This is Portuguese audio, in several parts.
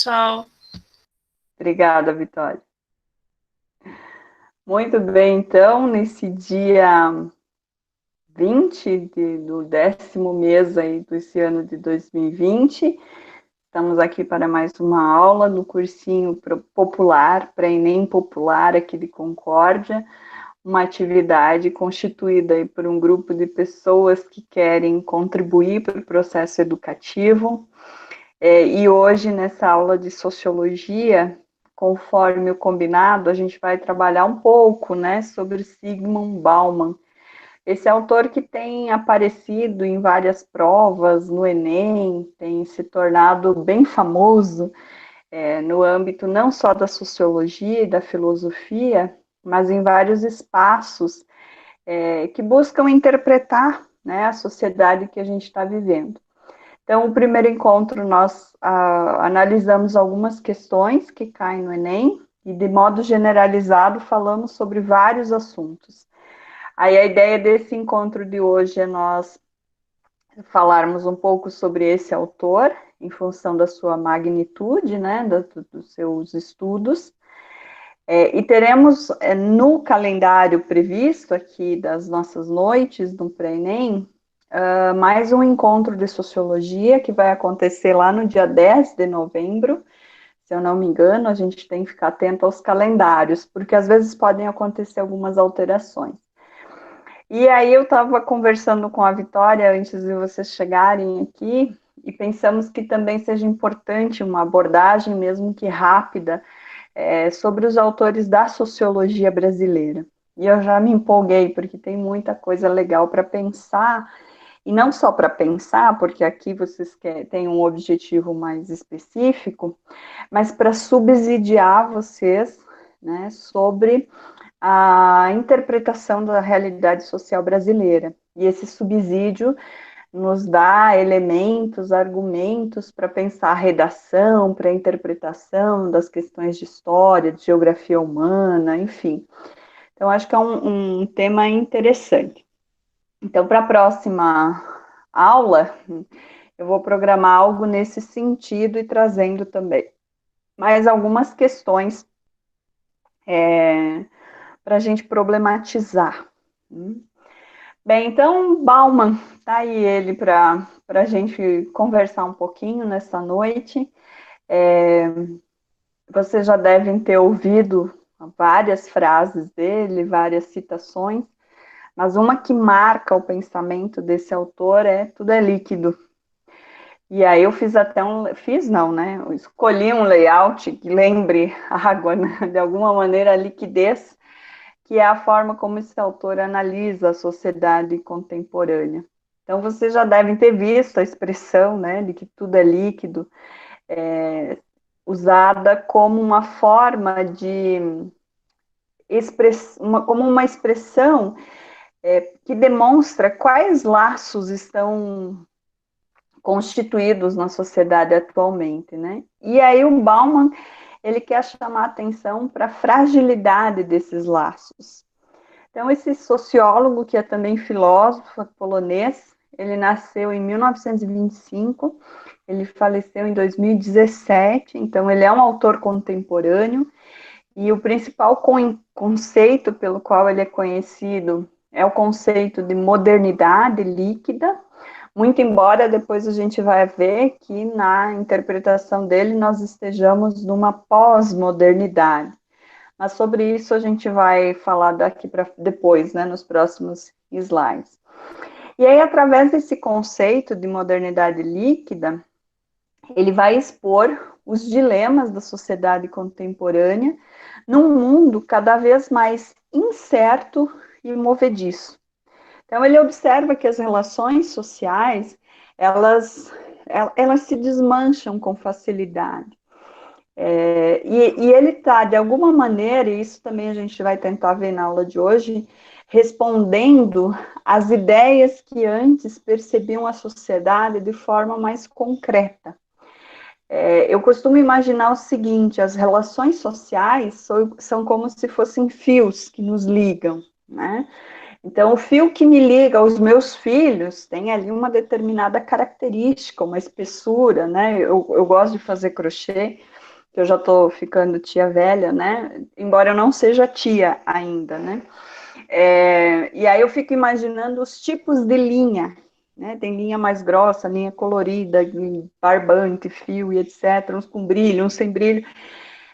pessoal. Obrigada, Vitória. Muito bem, então, nesse dia 20 do 10º mês aí desse ano de 2020, estamos aqui para mais uma aula do cursinho popular, para Enem Popular aqui de Concórdia, uma atividade constituída aí por um grupo de pessoas que querem contribuir para o processo educativo. E hoje, nessa aula de Sociologia, conforme o combinado, a gente vai trabalhar um pouco, né, sobre Zygmunt Bauman. Esse autor que tem aparecido em várias provas no Enem, tem se tornado bem famoso no âmbito não só da sociologia e da filosofia, mas em vários espaços que buscam interpretar, né, a sociedade que a gente está vivendo. Então, o primeiro encontro nós analisamos algumas questões que caem no Enem e, de modo generalizado, falamos sobre vários assuntos. Aí a ideia desse encontro de hoje é nós falarmos um pouco sobre esse autor, em função da sua magnitude, né, dos seus estudos. E teremos no calendário previsto aqui das nossas noites do pré-ENEM, mais um encontro de sociologia que vai acontecer lá no dia 10 de novembro, se eu não me engano. A gente tem que ficar atento aos calendários, porque às vezes podem acontecer algumas alterações. E aí eu estava conversando com a Vitória antes de vocês chegarem aqui, e pensamos que também seja importante uma abordagem, mesmo que rápida, sobre os autores da sociologia brasileira. E eu já me empolguei, porque tem muita coisa legal para pensar. E não só para pensar, porque aqui vocês têm um objetivo mais específico, mas para subsidiar vocês, né, sobre a interpretação da realidade social brasileira. E esse subsídio nos dá elementos, argumentos para pensar a redação, para a interpretação das questões de história, de geografia humana, enfim. Então, acho que é um tema interessante. Então, para a próxima aula, eu vou programar algo nesse sentido e trazendo também mais algumas questões para a gente problematizar. Bem, então, Bauman, tá aí ele para a gente conversar um pouquinho nessa noite. Vocês já devem ter ouvido várias frases dele, várias citações, mas uma que marca o pensamento desse autor é tudo é líquido. E aí eu fiz até fiz não, né? Eu escolhi um layout que lembre a água, né? De alguma maneira a liquidez, que é a forma como esse autor analisa a sociedade contemporânea. Então vocês já devem ter visto a expressão, né, de que tudo é líquido, usada como uma forma de como uma expressão que demonstra quais laços estão constituídos na sociedade atualmente, né? E aí o Bauman, ele quer chamar a atenção para a fragilidade desses laços. Então, esse sociólogo, que é também filósofo polonês, ele nasceu em 1925, ele faleceu em 2017, então ele é um autor contemporâneo, e o principal conceito pelo qual ele é conhecido é o conceito de modernidade líquida, muito embora depois a gente vai ver que na interpretação dele nós estejamos numa pós-modernidade. Mas sobre isso a gente vai falar daqui para depois, né, nos próximos slides. E aí, através desse conceito de modernidade líquida, ele vai expor os dilemas da sociedade contemporânea num mundo cada vez mais incerto e movediço. Então, ele observa que as relações sociais, elas se desmancham com facilidade. E ele está, de alguma maneira, e isso também a gente vai tentar ver na aula de hoje, respondendo às ideias que antes percebiam a sociedade de forma mais concreta. Eu costumo imaginar o seguinte: as relações sociais são como se fossem fios que nos ligam, né? Então, o fio que me liga aos meus filhos tem ali uma determinada característica, uma espessura, né? Eu gosto de fazer crochê, que eu já estou ficando tia velha, né? Embora eu não seja tia ainda, né? E aí eu fico imaginando os tipos de linha, né? Tem linha mais grossa, linha colorida, barbante, fio e etc. Uns com brilho, uns sem brilho.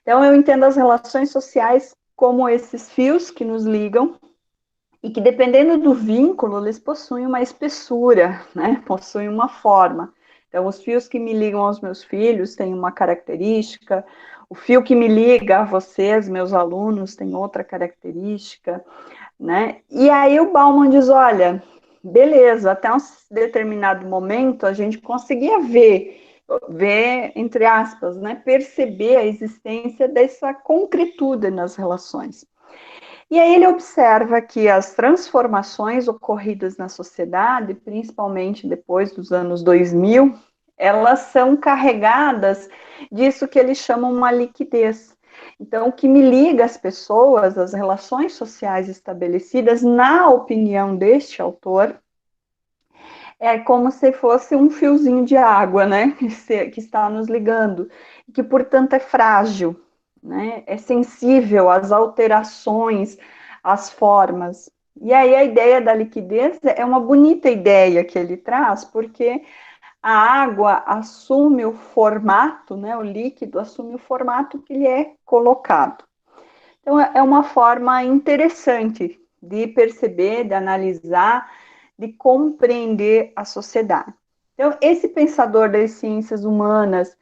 Então eu entendo as relações sociais como esses fios que nos ligam e que, dependendo do vínculo, eles possuem uma espessura, né? Possuem uma forma. Então, os fios que me ligam aos meus filhos têm uma característica, o fio que me liga a vocês, meus alunos, tem outra característica, né? E aí o Bauman diz, olha, beleza, até um determinado momento a gente conseguia ver, entre aspas, né? Perceber a existência dessa concretude nas relações. E aí ele observa que as transformações ocorridas na sociedade, principalmente depois dos anos 2000, elas são carregadas disso que eles chamam uma liquidez. Então, o que me liga às pessoas, as relações sociais estabelecidas, na opinião deste autor, é como se fosse um fiozinho de água, né, que está nos ligando, que, portanto, é frágil, né, é sensível às alterações, às formas. E aí a ideia da liquidez é uma bonita ideia que ele traz, porque a água assume o formato, né, o líquido assume o formato que lhe é colocado. Então, é uma forma interessante de perceber, de analisar, de compreender a sociedade. Então, esse pensador das ciências humanas,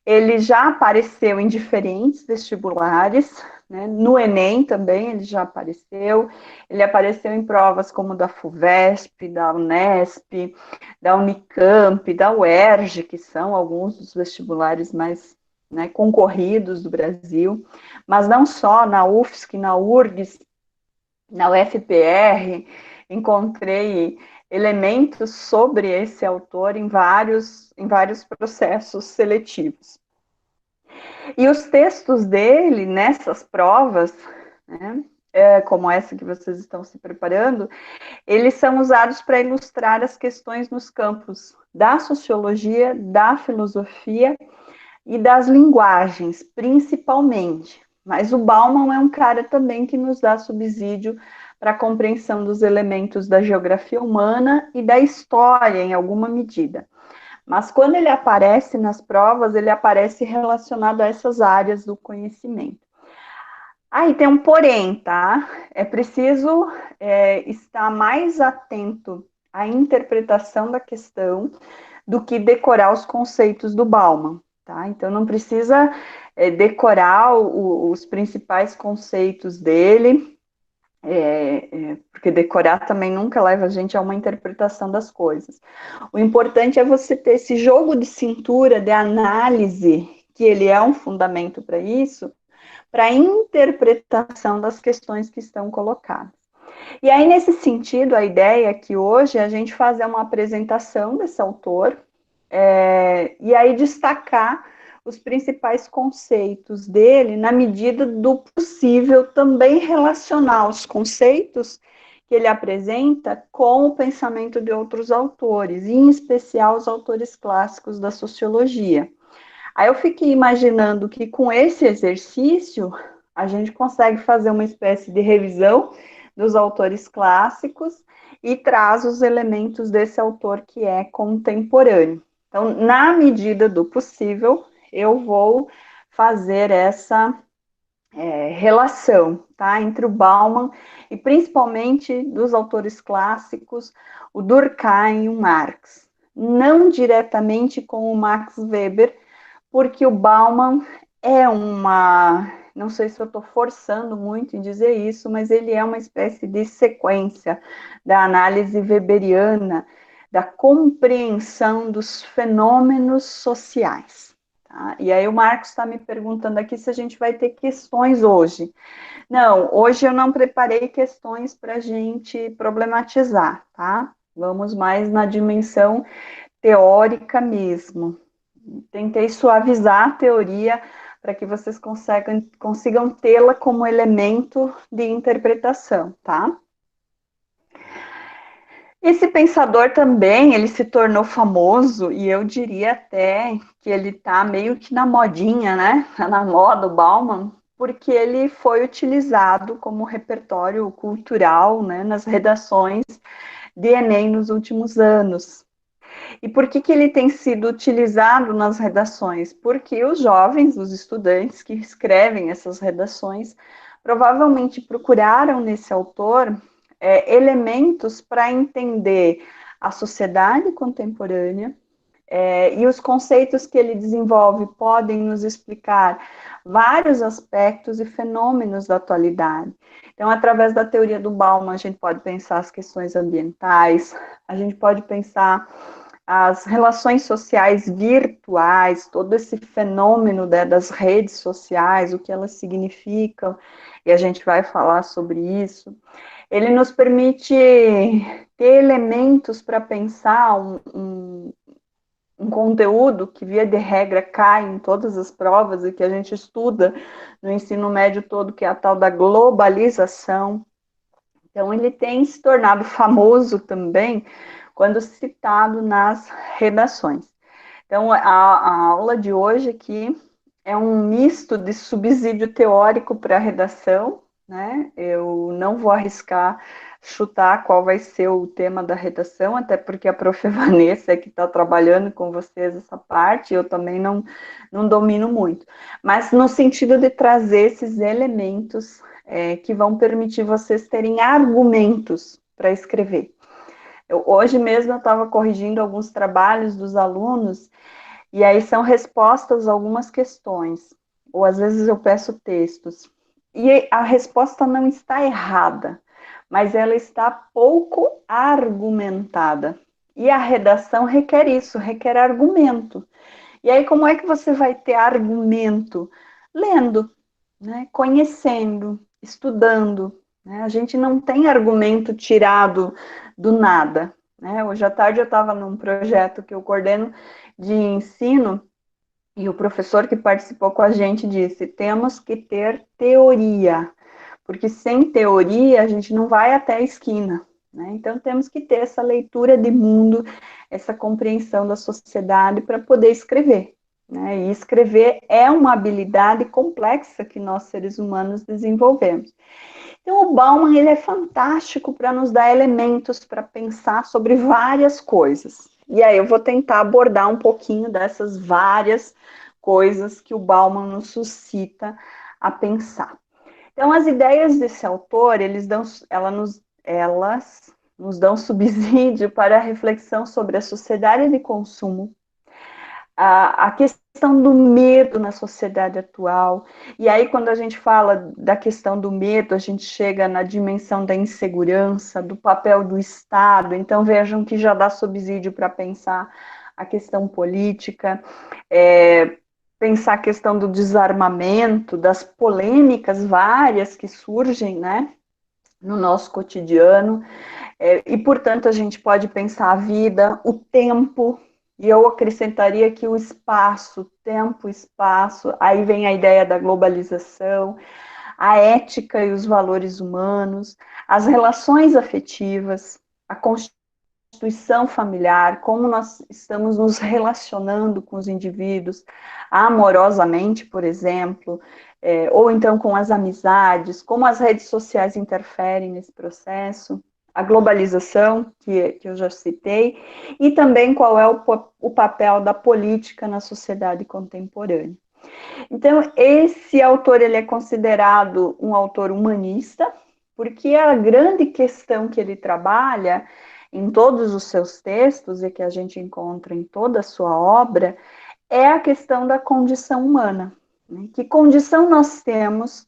ele já apareceu em diferentes vestibulares, né? No Enem também ele já apareceu, ele apareceu em provas como da FUVESP, da Unesp, da Unicamp, da UERJ, que são alguns dos vestibulares mais, né, concorridos do Brasil, mas não só, na UFSC, na URGS, na UFPR, encontrei elementos sobre esse autor em vários processos seletivos. E os textos dele, nessas provas, né, como essa que vocês estão se preparando, eles são usados para ilustrar as questões nos campos da sociologia, da filosofia e das linguagens, principalmente. Mas o Bauman é um cara também que nos dá subsídio para a compreensão dos elementos da geografia humana e da história, em alguma medida. Mas quando ele aparece nas provas, ele aparece relacionado a essas áreas do conhecimento. Aí tem um porém, tá? É preciso estar mais atento à interpretação da questão do que decorar os conceitos do Bauman, tá? Então não precisa decorar os principais conceitos dele, porque decorar também nunca leva a gente a uma interpretação das coisas. O importante é você ter esse jogo de cintura, de análise, que ele é um fundamento para isso, para a interpretação das questões que estão colocadas. E aí, nesse sentido, a ideia é que hoje a gente fazer uma apresentação desse autor, e aí destacar os principais conceitos dele, na medida do possível, também relacionar os conceitos que ele apresenta com o pensamento de outros autores, em especial os autores clássicos da sociologia. Aí eu fiquei imaginando que com esse exercício a gente consegue fazer uma espécie de revisão dos autores clássicos e traz os elementos desse autor que é contemporâneo. Então, na medida do possível, eu vou fazer essa relação, tá, entre o Bauman e principalmente dos autores clássicos, o Durkheim e o Marx. Não diretamente com o Max Weber, porque o Bauman não sei se eu estou forçando muito em dizer isso, mas ele é uma espécie de sequência da análise weberiana, da compreensão dos fenômenos sociais. Tá? E aí o Marcos está me perguntando aqui se a gente vai ter questões hoje. Não, hoje eu não preparei questões para a gente problematizar, tá? Vamos mais na dimensão teórica mesmo. Tentei suavizar a teoria para que vocês consigam tê-la como elemento de interpretação, tá? Esse pensador também, ele se tornou famoso, e eu diria até que ele está meio que na modinha, né? Na moda, o Bauman, porque ele foi utilizado como repertório cultural, né, nas redações de Enem nos últimos anos. E por que ele tem sido utilizado nas redações? Porque os jovens, os estudantes que escrevem essas redações, provavelmente procuraram nesse autor elementos para entender a sociedade contemporânea, e os conceitos que ele desenvolve podem nos explicar vários aspectos e fenômenos da atualidade. Então, através da teoria do Bauman, a gente pode pensar as questões ambientais, a gente pode pensar as relações sociais virtuais, todo esse fenômeno, né, das redes sociais, o que elas significam, e a gente vai falar sobre isso. Ele nos permite ter elementos para pensar um conteúdo que, via de regra, cai em todas as provas e que a gente estuda no ensino médio todo, que é a tal da globalização. Então, ele tem se tornado famoso também quando citado nas redações. Então, a aula de hoje aqui é um misto de subsídio teórico para a redação, né? Eu não vou arriscar chutar qual vai ser o tema da redação, até porque a prof. Vanessa é que está trabalhando com vocês essa parte, eu também não domino muito. Mas no sentido de trazer esses elementos que vão permitir vocês terem argumentos para escrever. Hoje mesmo eu estava corrigindo alguns trabalhos dos alunos, e aí são respostas a algumas questões, ou às vezes eu peço textos, e a resposta não está errada, mas ela está pouco argumentada. E a redação requer isso, requer argumento. E aí, como é que você vai ter argumento? Lendo, né? Conhecendo, estudando. Né? A gente não tem argumento tirado do nada. Né? Hoje à tarde eu estava num projeto que eu coordeno de ensino, e o professor que participou com a gente disse: temos que ter teoria, porque sem teoria a gente não vai até a esquina. Né? Então temos que ter essa leitura de mundo, essa compreensão da sociedade para poder escrever. Né? E escrever é uma habilidade complexa que nós seres humanos desenvolvemos. Então o Bauman ele é fantástico para nos dar elementos para pensar sobre várias coisas. E aí eu vou tentar abordar um pouquinho dessas várias coisas que o Bauman nos suscita a pensar. Então, as ideias desse autor, elas nos dão subsídio para a reflexão sobre a sociedade de consumo, a questão do medo na sociedade atual. E aí, quando a gente fala da questão do medo, a gente chega na dimensão da insegurança, do papel do Estado. Então, vejam que já dá subsídio para pensar a questão política, pensar a questão do desarmamento, das polêmicas várias que surgem, né, no nosso cotidiano, e, portanto, a gente pode pensar a vida, o tempo, e eu acrescentaria que o espaço, tempo, espaço, aí vem a ideia da globalização, a ética e os valores humanos, as relações afetivas, a constituição familiar, como nós estamos nos relacionando com os indivíduos, amorosamente, por exemplo, ou então com as amizades, como as redes sociais interferem nesse processo, a globalização, que eu já citei, e também qual é o papel da política na sociedade contemporânea. Então, esse autor ele é considerado um autor humanista, porque a grande questão que ele trabalha em todos os seus textos e que a gente encontra em toda a sua obra é a questão da condição humana. Né? Que condição nós temos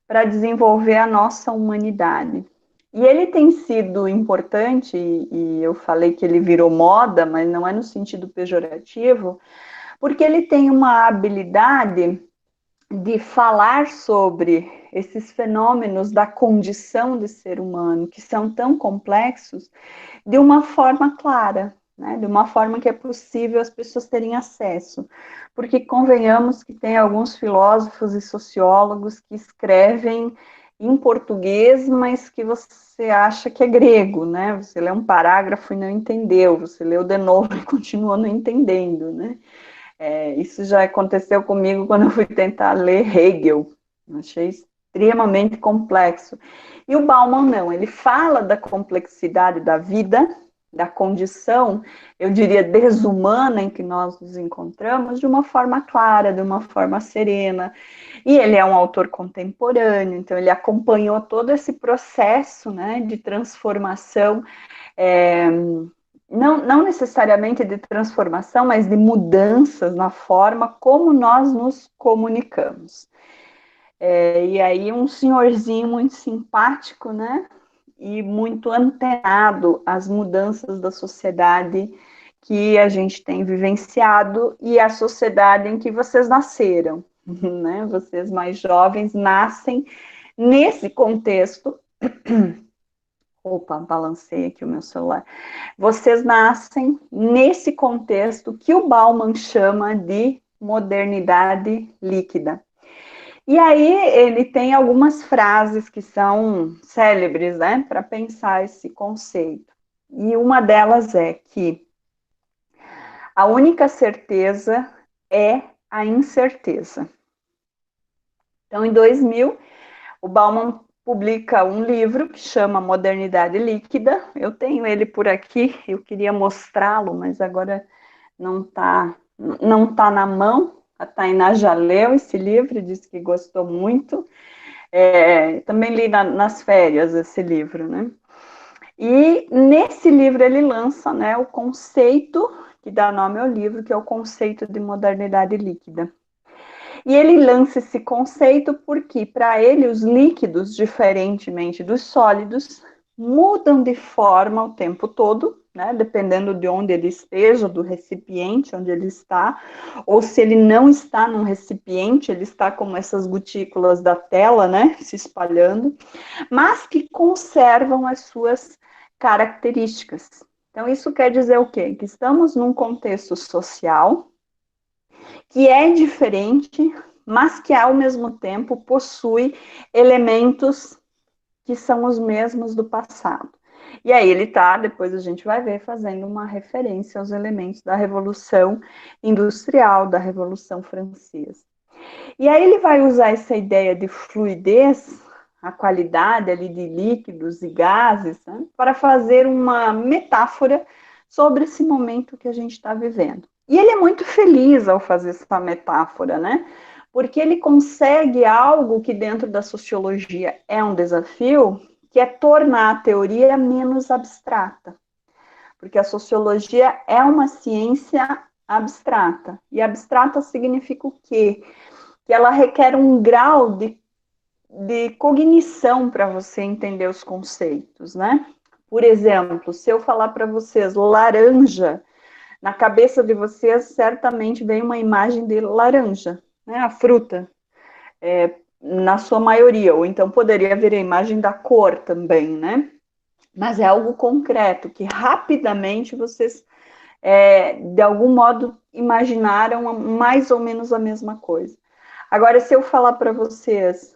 para desenvolver a nossa humanidade? E ele tem sido importante, e eu falei que ele virou moda, mas não é no sentido pejorativo, porque ele tem uma habilidade de falar sobre esses fenômenos da condição de ser humano, que são tão complexos, de uma forma clara, né? De uma forma que é possível as pessoas terem acesso. Porque convenhamos que tem alguns filósofos e sociólogos que escrevem em português, mas que você acha que é grego, né? Você lê um parágrafo e não entendeu, você leu de novo e continuou não entendendo, né? Isso já aconteceu comigo quando eu fui tentar ler Hegel. Eu achei extremamente complexo. E o Bauman não, ele fala da complexidade da vida, da condição, eu diria, desumana em que nós nos encontramos, de uma forma clara, de uma forma serena. E ele é um autor contemporâneo, então ele acompanhou todo esse processo, né, de transformação, é, não necessariamente de transformação, mas de mudanças na forma como nós nos comunicamos. E aí um senhorzinho muito simpático, né? E muito antenado às mudanças da sociedade que a gente tem vivenciado e a sociedade em que vocês nasceram, né? Vocês mais jovens nascem nesse contexto. Opa, balancei aqui o meu celular. Vocês nascem nesse contexto que o Bauman chama de modernidade líquida. E aí ele tem algumas frases que são célebres, né, para pensar esse conceito. E uma delas é que a única certeza é a incerteza. Então, em 2000, o Bauman publica um livro que chama Modernidade Líquida. Eu tenho ele por aqui, eu queria mostrá-lo, mas agora não tá na mão. A Tainá já leu esse livro, disse que gostou muito. Também li nas férias esse livro, né? E nesse livro ele lança, né, o conceito que dá nome ao livro, que é o conceito de modernidade líquida. E ele lança esse conceito porque, para ele, os líquidos, diferentemente dos sólidos, mudam de forma o tempo todo, né? Dependendo de onde ele esteja, do recipiente onde ele está, ou se ele não está num recipiente, ele está como essas gotículas da tela, né? Se espalhando, mas que conservam as suas características. Então, isso quer dizer o quê? Que estamos num contexto social que é diferente, mas que ao mesmo tempo possui elementos que são os mesmos do passado. E aí ele está, depois a gente vai ver, fazendo uma referência aos elementos da Revolução Industrial, da Revolução Francesa. E aí ele vai usar essa ideia de fluidez, a qualidade ali de líquidos e gases, né, para fazer uma metáfora sobre esse momento que a gente está vivendo. E ele é muito feliz ao fazer essa metáfora, né? Porque ele consegue algo que dentro da sociologia é um desafio, que é tornar a teoria menos abstrata. Porque a sociologia é uma ciência abstrata. E abstrata significa o quê? Que ela requer um grau de cognição para você entender os conceitos, né? Por exemplo, se eu falar para vocês laranja, na cabeça de vocês certamente vem uma imagem de laranja, né? A fruta, na sua maioria, ou então poderia haver a imagem da cor também, né? Mas é algo concreto, que rapidamente vocês, de algum modo, imaginaram mais ou menos a mesma coisa. Agora, se eu falar para vocês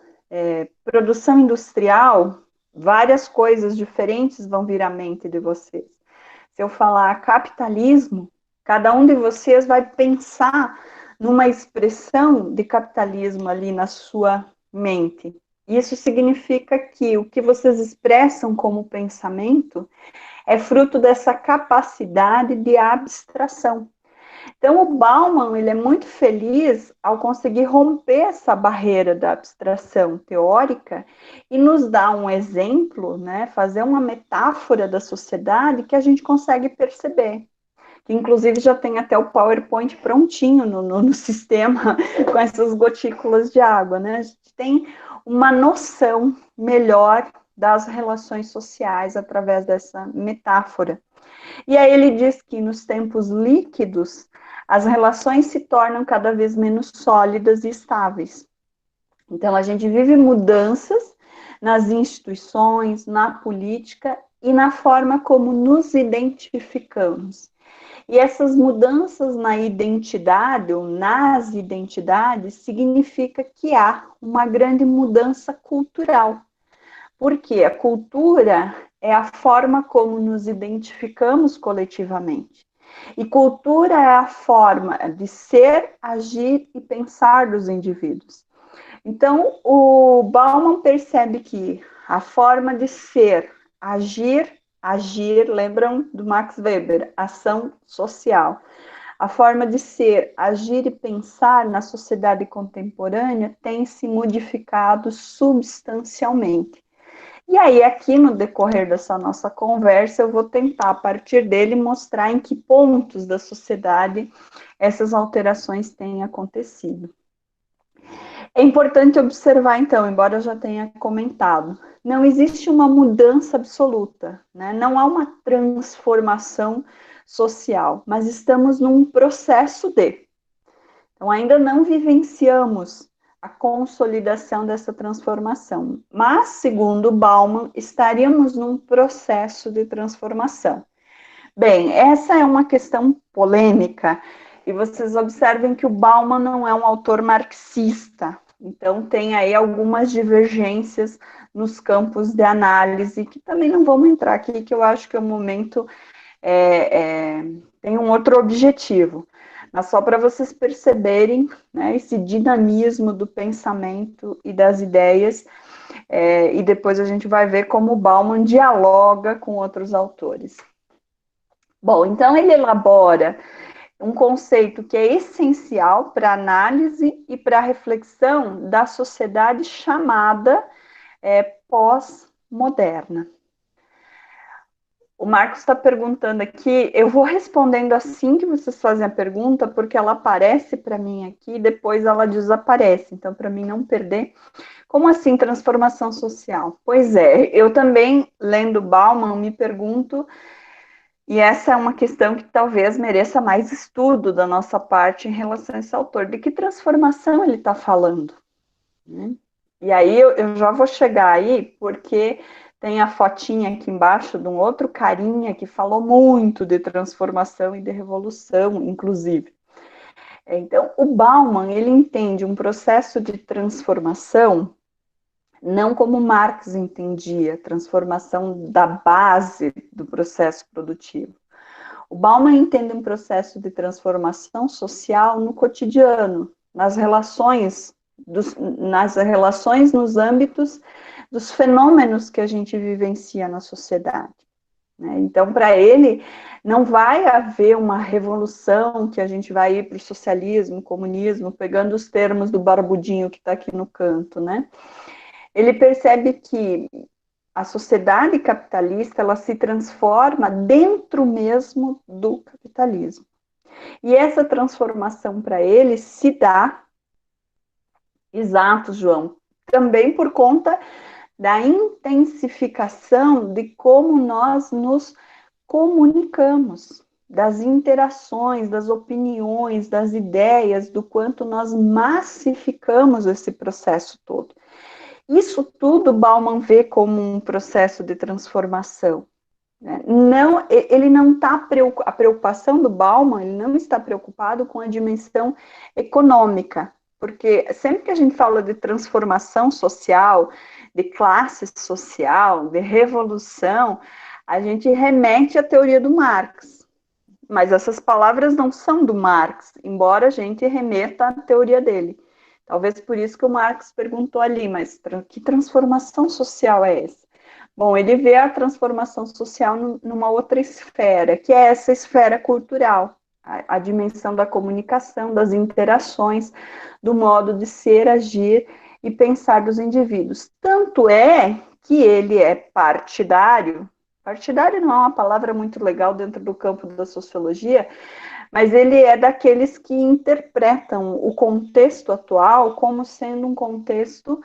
produção industrial, várias coisas diferentes vão vir à mente de vocês. Se eu falar capitalismo, cada um de vocês vai pensar numa expressão de capitalismo ali na sua mente. Isso significa que o que vocês expressam como pensamento é fruto dessa capacidade de abstração. Então, o Bauman ele é muito feliz ao conseguir romper essa barreira da abstração teórica e nos dar um exemplo, né, fazer uma metáfora da sociedade que a gente consegue perceber. Que, inclusive, já tem até o PowerPoint prontinho no sistema, com essas gotículas de água, né? A gente tem uma noção melhor das relações sociais através dessa metáfora. E aí ele diz que nos tempos líquidos, as relações se tornam cada vez menos sólidas e estáveis. Então, a gente vive mudanças nas instituições, na política e na forma como nos identificamos. E essas mudanças na identidade ou nas identidades significa que há uma grande mudança cultural. Porque a cultura é a forma como nos identificamos coletivamente. E cultura é a forma de ser, agir e pensar dos indivíduos. Então, o Bauman percebe que a forma de ser, agir, lembram do Max Weber, ação social. A forma de ser, agir e pensar na sociedade contemporânea tem se modificado substancialmente. E aí, aqui no decorrer dessa nossa conversa, eu vou tentar, a partir dele, mostrar em que pontos da sociedade essas alterações têm acontecido. É importante observar, então, embora eu já tenha comentado, não existe uma mudança absoluta, né? Não há uma transformação social, mas estamos num processo de. Então, ainda não vivenciamos a consolidação dessa transformação, mas, segundo Bauman, estaríamos num processo de transformação. Bem, essa é uma questão polêmica, e vocês observem que o Bauman não é um autor marxista, então tem aí algumas divergências nos campos de análise, que também não vamos entrar aqui, que eu acho que o momento tem um outro objetivo, mas só para vocês perceberem, né, esse dinamismo do pensamento e das ideias, e depois a gente vai ver como o Bauman dialoga com outros autores. Bom, então ele elabora um conceito que é essencial para a análise e para a reflexão da sociedade chamada pós-moderna. O Marcos está perguntando aqui, eu vou respondendo assim que vocês fazem a pergunta, porque ela aparece para mim aqui e depois ela desaparece, então para mim não perder. Como assim transformação social? Pois é, eu também, lendo Bauman, me pergunto, e essa é uma questão que talvez mereça mais estudo da nossa parte em relação a esse autor, de que transformação ele está falando, né? E aí eu já vou chegar aí, porque tem a fotinha aqui embaixo de um outro carinha que falou muito de transformação e de revolução, inclusive. Então, o Bauman, ele entende um processo de transformação não como Marx entendia, transformação da base do processo produtivo. O Bauman entende um processo de transformação social no cotidiano, nas relações nos âmbitos dos fenômenos que a gente vivencia na sociedade, né? Então, para ele, não vai haver uma revolução que a gente vai ir para o socialismo, comunismo, pegando os termos do barbudinho que está aqui no canto, né? Ele percebe que a sociedade capitalista, ela se transforma dentro mesmo do capitalismo. E essa transformação para ele se dá, exato, João, também por conta da intensificação de como nós nos comunicamos, das interações, das opiniões, das ideias, do quanto nós massificamos esse processo todo. Isso tudo Bauman vê como um processo de transformação. Não, ele não está, a preocupação do Bauman, ele não está preocupado com a dimensão econômica, porque sempre que a gente fala de transformação social, de classe social, de revolução, a gente remete à teoria do Marx, mas essas palavras não são do Marx, embora a gente remeta à teoria dele. Talvez por isso que o Marx perguntou ali, mas que transformação social é essa? Bom, ele vê a transformação social numa outra esfera, que é essa esfera cultural, a dimensão da comunicação, das interações, do modo de ser, agir e pensar dos indivíduos. Tanto é que ele é partidário não é uma palavra muito legal dentro do campo da sociologia, mas ele é daqueles que interpretam o contexto atual como sendo um contexto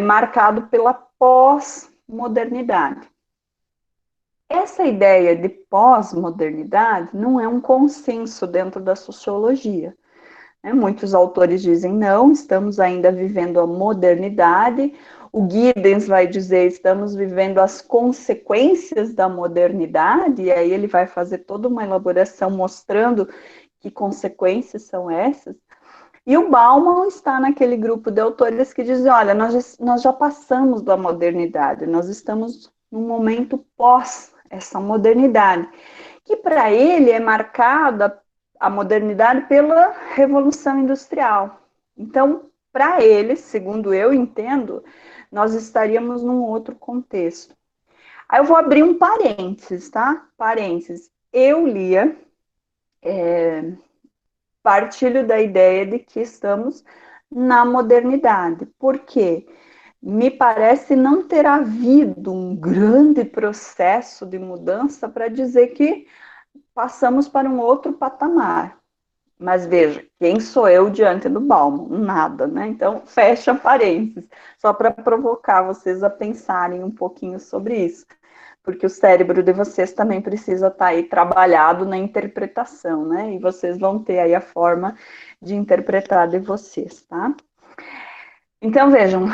marcado pela pós-modernidade. Essa ideia de pós-modernidade não é um consenso dentro da sociologia. Muitos autores dizem não, estamos ainda vivendo a modernidade. O Giddens vai dizer estamos vivendo as consequências da modernidade, e aí ele vai fazer toda uma elaboração mostrando que consequências são essas. E o Bauman está naquele grupo de autores que dizem, olha, nós já passamos da modernidade, nós estamos num momento pós essa modernidade, que para ele é marcada a modernidade pela Revolução Industrial. Então, para ele, segundo eu entendo, nós estaríamos num outro contexto. Aí eu vou abrir um parênteses, tá? Parênteses. Eu lia, partilho da ideia de que estamos na modernidade. Por quê? Me parece não ter havido um grande processo de mudança para dizer que passamos para um outro patamar. Mas veja, quem sou eu diante do Bauman? Nada, né? Então, fecha parênteses, só para provocar vocês a pensarem um pouquinho sobre isso, porque o cérebro de vocês também precisa estar aí trabalhado na interpretação, né? E vocês vão ter aí a forma de interpretar de vocês, tá? Então, vejam,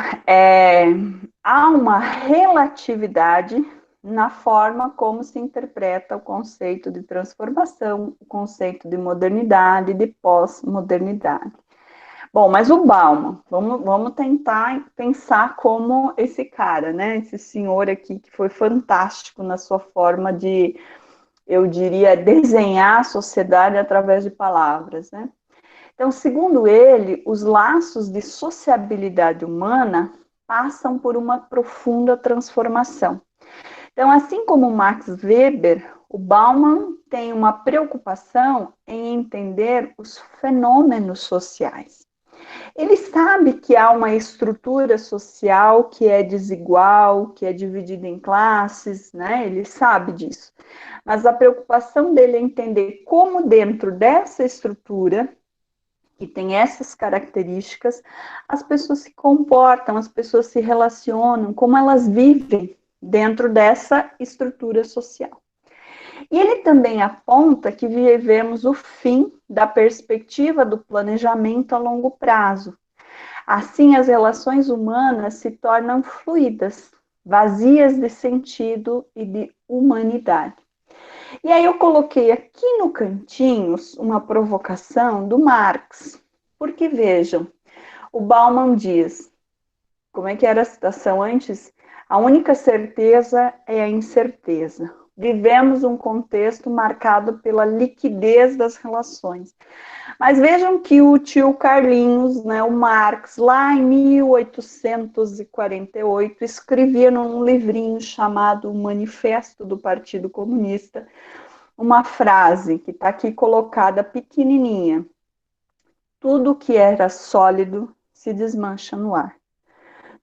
há uma relatividade na forma como se interpreta o conceito de transformação, o conceito de modernidade, de pós-modernidade. Bom, mas o Bauman, vamos tentar pensar como esse cara, né? Esse senhor aqui que foi fantástico na sua forma de, eu diria, desenhar a sociedade através de palavras, né? Então, segundo ele, os laços de sociabilidade humana passam por uma profunda transformação. Então, assim como Max Weber, o Bauman tem uma preocupação em entender os fenômenos sociais. Ele sabe que há uma estrutura social que é desigual, que é dividida em classes, né? Ele sabe disso. Mas a preocupação dele é entender como dentro dessa estrutura que tem essas características, as pessoas se comportam, as pessoas se relacionam, como elas vivem dentro dessa estrutura social. E ele também aponta que vivemos o fim da perspectiva do planejamento a longo prazo. Assim, as relações humanas se tornam fluídas, vazias de sentido e de humanidade. E aí eu coloquei aqui no cantinho uma provocação do Marx, porque vejam, o Bauman diz, como é que era a citação antes? A única certeza é a incerteza. Vivemos um contexto marcado pela liquidez das relações. Mas vejam que o tio Carlinhos, né, o Marx, lá em 1848, escrevia num livrinho chamado Manifesto do Partido Comunista, uma frase que está aqui colocada pequenininha. Tudo que era sólido se desmancha no ar.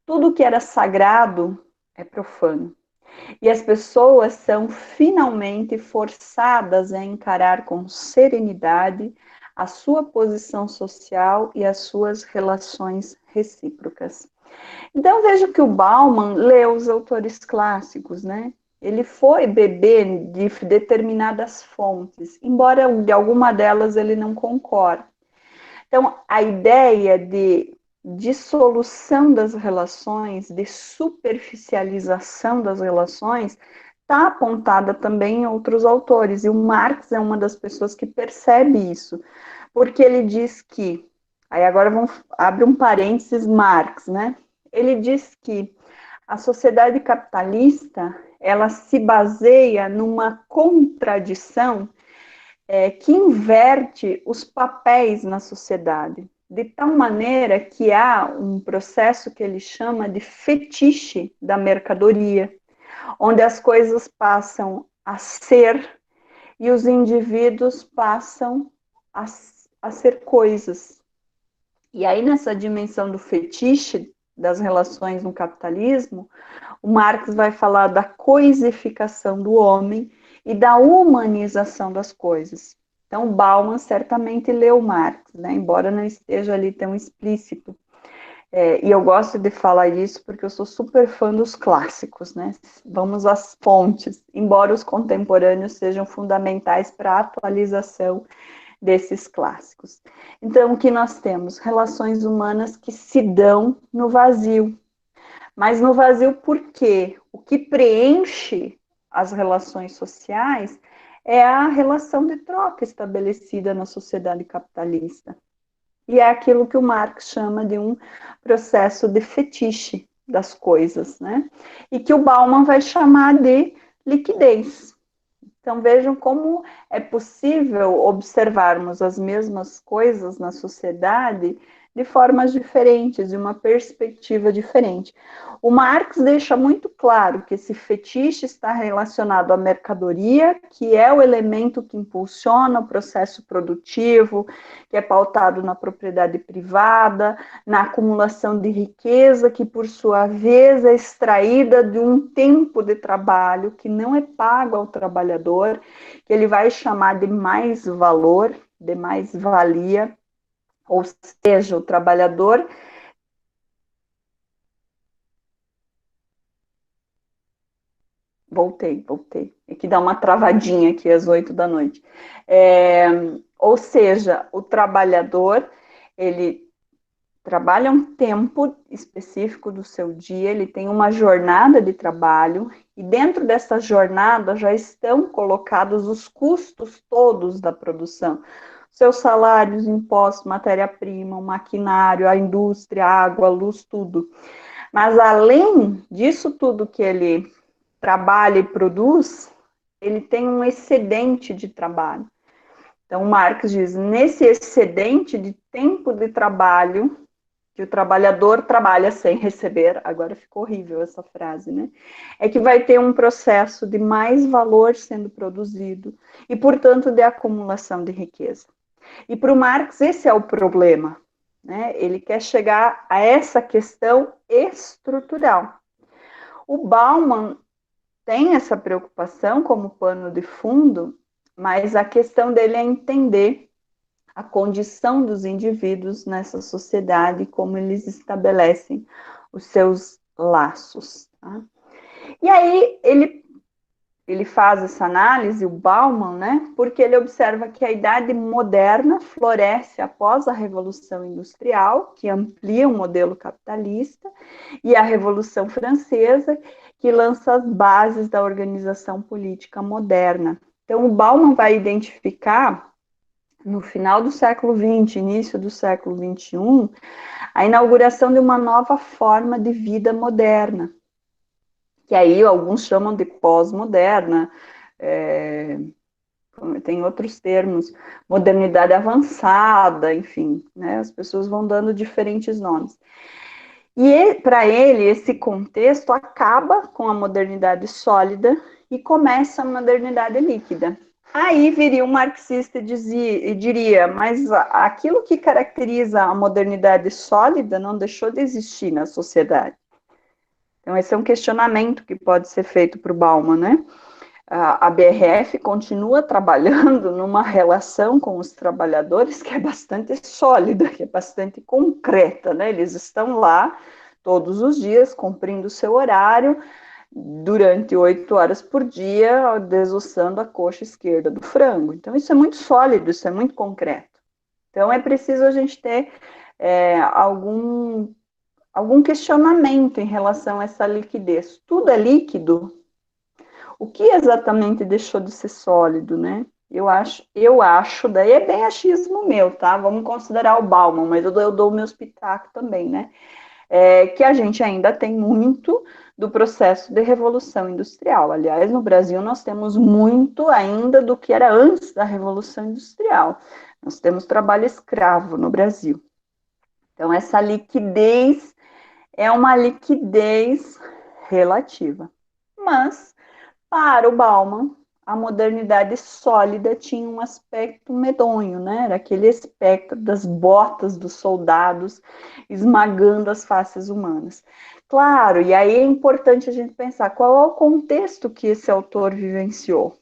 Tudo que era sagrado é profano. E as pessoas são finalmente forçadas a encarar com serenidade a sua posição social e as suas relações recíprocas. Então veja que o Bauman leu os autores clássicos, né? Ele foi beber de determinadas fontes, embora de alguma delas ele não concorde. Então, a ideia de dissolução das relações, de superficialização das relações, está apontada também em outros autores, e o Marx é uma das pessoas que percebe isso, porque ele diz que, aí agora vamos abrir um parênteses Marx, né? Ele diz que a sociedade capitalista, ela se baseia numa contradição que inverte os papéis na sociedade, de tal maneira que há um processo que ele chama de fetiche da mercadoria, onde as coisas passam a ser e os indivíduos passam a ser coisas. E aí, nessa dimensão do fetiche das relações no capitalismo, o Marx vai falar da coisificação do homem e da humanização das coisas. Então, Bauman certamente leu Marx, né? Embora não esteja ali tão explícito. E eu gosto de falar isso porque eu sou super fã dos clássicos, né? Vamos às fontes, embora os contemporâneos sejam fundamentais para a atualização desses clássicos. Então, o que nós temos? Relações humanas que se dão no vazio. Mas no vazio por quê? O que preenche as relações sociais é a relação de troca estabelecida na sociedade capitalista. e é aquilo que o Marx chama de um processo de fetiche das coisas, né? E que o Bauman vai chamar de liquidez. Então vejam como é possível observarmos as mesmas coisas na sociedade de formas diferentes, de uma perspectiva diferente. O Marx deixa muito claro que esse fetiche está relacionado à mercadoria, que é o elemento que impulsiona o processo produtivo, que é pautado na propriedade privada, na acumulação de riqueza, que por sua vez é extraída de um tempo de trabalho que não é pago ao trabalhador, que ele vai chamar de mais valor, de mais valia, ou seja, o trabalhador. Voltei. É que dá uma travadinha aqui às 8 da noite. É, ou seja, o trabalhador, ele trabalha um tempo específico do seu dia, ele tem uma jornada de trabalho, e dentro dessa jornada já estão colocados os custos todos da produção. Seus salários, impostos, matéria-prima, o maquinário, a indústria, a água, a luz, tudo. Mas além disso tudo que ele trabalha e produz, ele tem um excedente de trabalho. Então, Marx diz, nesse excedente de tempo de trabalho, que o trabalhador trabalha sem receber, agora ficou horrível essa frase, né? É que vai ter um processo de mais valor sendo produzido e, portanto, de acumulação de riqueza. E para o Marx esse é o problema, né? Ele quer chegar a essa questão estrutural. O Bauman tem essa preocupação como pano de fundo, mas a questão dele é entender a condição dos indivíduos nessa sociedade, como eles estabelecem os seus laços. Tá? E aí ele faz essa análise, o Bauman, né, porque ele observa que a idade moderna floresce após a Revolução Industrial, que amplia o modelo capitalista, e a Revolução Francesa, que lança as bases da organização política moderna. Então, o Bauman vai identificar, no final do século XX, início do século XXI, a inauguração de uma nova forma de vida moderna, que aí alguns chamam de pós-moderna, tem outros termos, modernidade avançada, enfim, né? As pessoas vão dando diferentes nomes. E para ele, esse contexto acaba com a modernidade sólida e começa a modernidade líquida. Aí viria um marxista e diria, mas aquilo que caracteriza a modernidade sólida não deixou de existir na sociedade. Então, esse é um questionamento que pode ser feito para o Bauman, né? A BRF continua trabalhando numa relação com os trabalhadores que é bastante sólida, que é bastante concreta, né? Eles estão lá todos os dias, cumprindo o seu horário, durante 8 horas por dia, desossando a coxa esquerda do frango. Então, isso é muito sólido, isso é muito concreto. Então, é preciso a gente ter algum questionamento em relação a essa liquidez. Tudo é líquido? O que exatamente deixou de ser sólido, né? Eu acho, daí é bem achismo meu, tá? Vamos considerar o Bauman, mas eu dou o meu pitaco também, né? Que a gente ainda tem muito do processo de revolução industrial. Aliás, no Brasil nós temos muito ainda do que era antes da revolução industrial. Nós temos trabalho escravo no Brasil. Então, essa liquidez é uma liquidez relativa. Mas, para o Bauman, a modernidade sólida tinha um aspecto medonho, né? Era aquele espectro das botas dos soldados esmagando as faces humanas. Claro, e aí é importante a gente pensar qual é o contexto que esse autor vivenciou.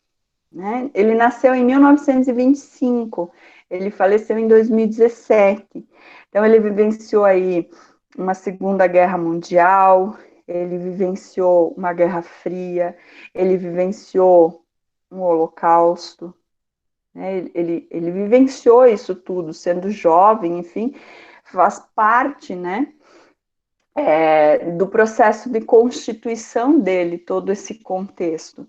Né? Ele nasceu em 1925, ele faleceu em 2017. Então, ele vivenciou aí uma Segunda Guerra Mundial, ele vivenciou uma Guerra Fria, ele vivenciou um Holocausto, né? Ele vivenciou isso tudo, sendo jovem, enfim, faz parte, né, do processo de constituição dele, todo esse contexto.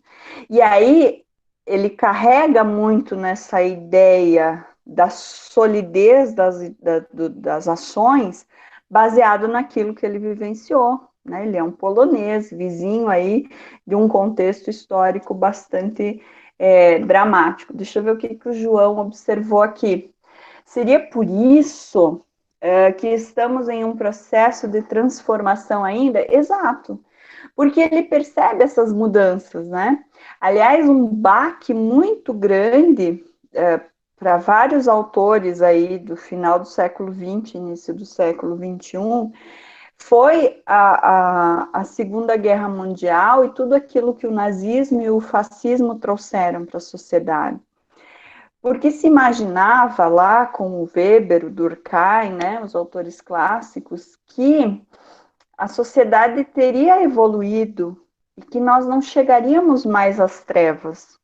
E aí, ele carrega muito nessa ideia da solidez das ações baseado naquilo que ele vivenciou, né? Ele é um polonês, vizinho aí de um contexto histórico bastante dramático. Deixa eu ver o que o João observou aqui. Seria por isso que estamos em um processo de transformação ainda? Exato, porque ele percebe essas mudanças, né? Aliás, um baque muito grande para vários autores aí do final do século XX, início do século XXI, foi a Segunda Guerra Mundial e tudo aquilo que o nazismo e o fascismo trouxeram para a sociedade. Porque se imaginava lá com o Weber, o Durkheim, né, os autores clássicos, que a sociedade teria evoluído e que nós não chegaríamos mais às trevas,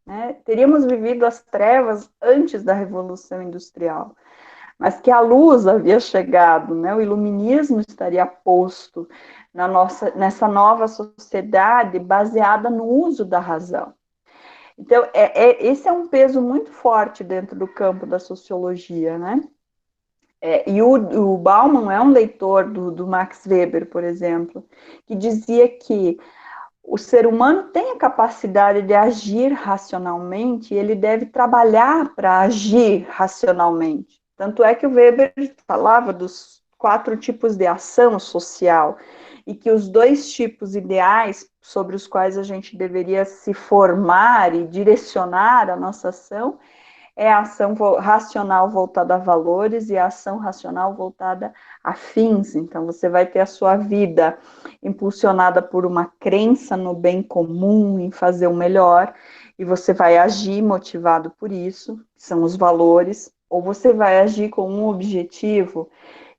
né? Teríamos vivido as trevas antes da Revolução Industrial, mas que a luz havia chegado, né? O iluminismo estaria posto nessa nova sociedade baseada no uso da razão. Então, esse é um peso muito forte dentro do campo da sociologia, né? E o Bauman é um leitor do Max Weber, por exemplo, que dizia que o ser humano tem a capacidade de agir racionalmente e ele deve trabalhar para agir racionalmente. Tanto é que o Weber falava dos 4 tipos de ação social e que os 2 tipos ideais sobre os quais a gente deveria se formar e direcionar a nossa ação é a ação racional voltada a valores e a ação racional voltada a fins. Então, você vai ter a sua vida impulsionada por uma crença no bem comum, em fazer o melhor, e você vai agir motivado por isso, que são os valores, ou você vai agir com um objetivo,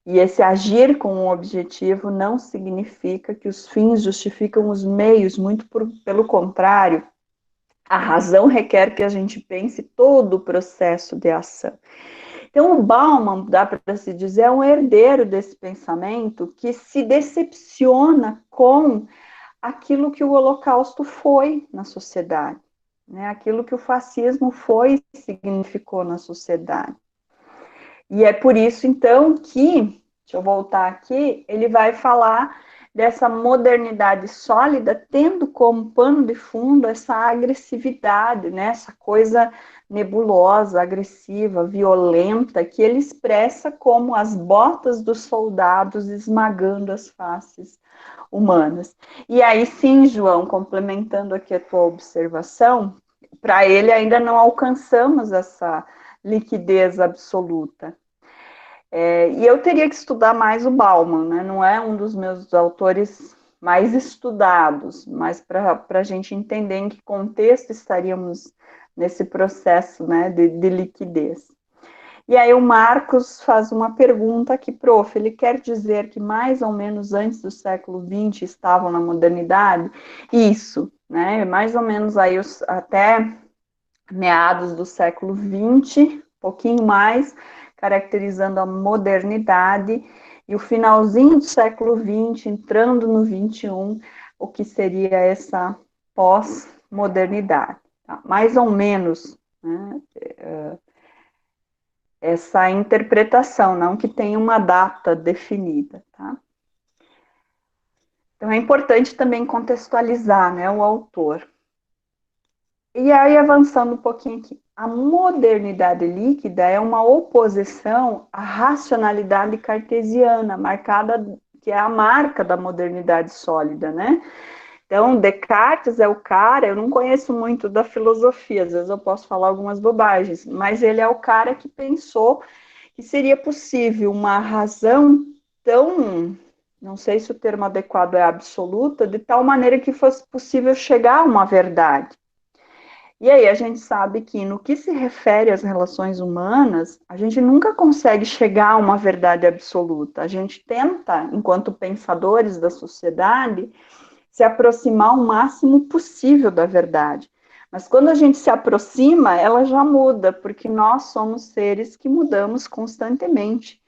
e esse agir com um objetivo não significa que os fins justificam os meios, muito pelo contrário. A razão requer que a gente pense todo o processo de ação. Então, o Bauman, dá para se dizer, é um herdeiro desse pensamento que se decepciona com aquilo que o Holocausto foi na sociedade, né? Aquilo que o fascismo foi e significou na sociedade. E é por isso, então, que, deixa eu voltar aqui, ele vai falar dessa modernidade sólida, tendo como pano de fundo essa agressividade, né? Essa coisa nebulosa, agressiva, violenta, que ele expressa como as botas dos soldados esmagando as faces humanas. E aí sim, João, complementando aqui a tua observação, para ele ainda não alcançamos essa liquidez absoluta. E eu teria que estudar mais o Bauman, né? Não é um dos meus autores mais estudados, mas para a gente entender em que contexto estaríamos nesse processo, né, de liquidez. E aí o Marcos faz uma pergunta aqui, prof, ele quer dizer que mais ou menos antes do século XX estavam na modernidade? Isso, né? Mais ou menos aí até meados do século XX, um pouquinho mais, caracterizando a modernidade, e o finalzinho do século XX, entrando no XXI, o que seria essa pós-modernidade. Tá? Mais ou menos, né? Essa interpretação, não que tenha uma data definida. Tá? Então, é importante também contextualizar, né, o autor. E aí, avançando um pouquinho aqui, a modernidade líquida é uma oposição à racionalidade cartesiana, marcada, que é a marca da modernidade sólida, né? Então, Descartes é o cara, eu não conheço muito da filosofia, às vezes eu posso falar algumas bobagens, mas ele é o cara que pensou que seria possível uma razão tão, não sei se o termo adequado é absoluta, de tal maneira que fosse possível chegar a uma verdade. E aí a gente sabe que no que se refere às relações humanas, a gente nunca consegue chegar a uma verdade absoluta. A gente tenta, enquanto pensadores da sociedade, se aproximar o máximo possível da verdade. Mas quando a gente se aproxima, ela já muda, porque nós somos seres que mudamos constantemente.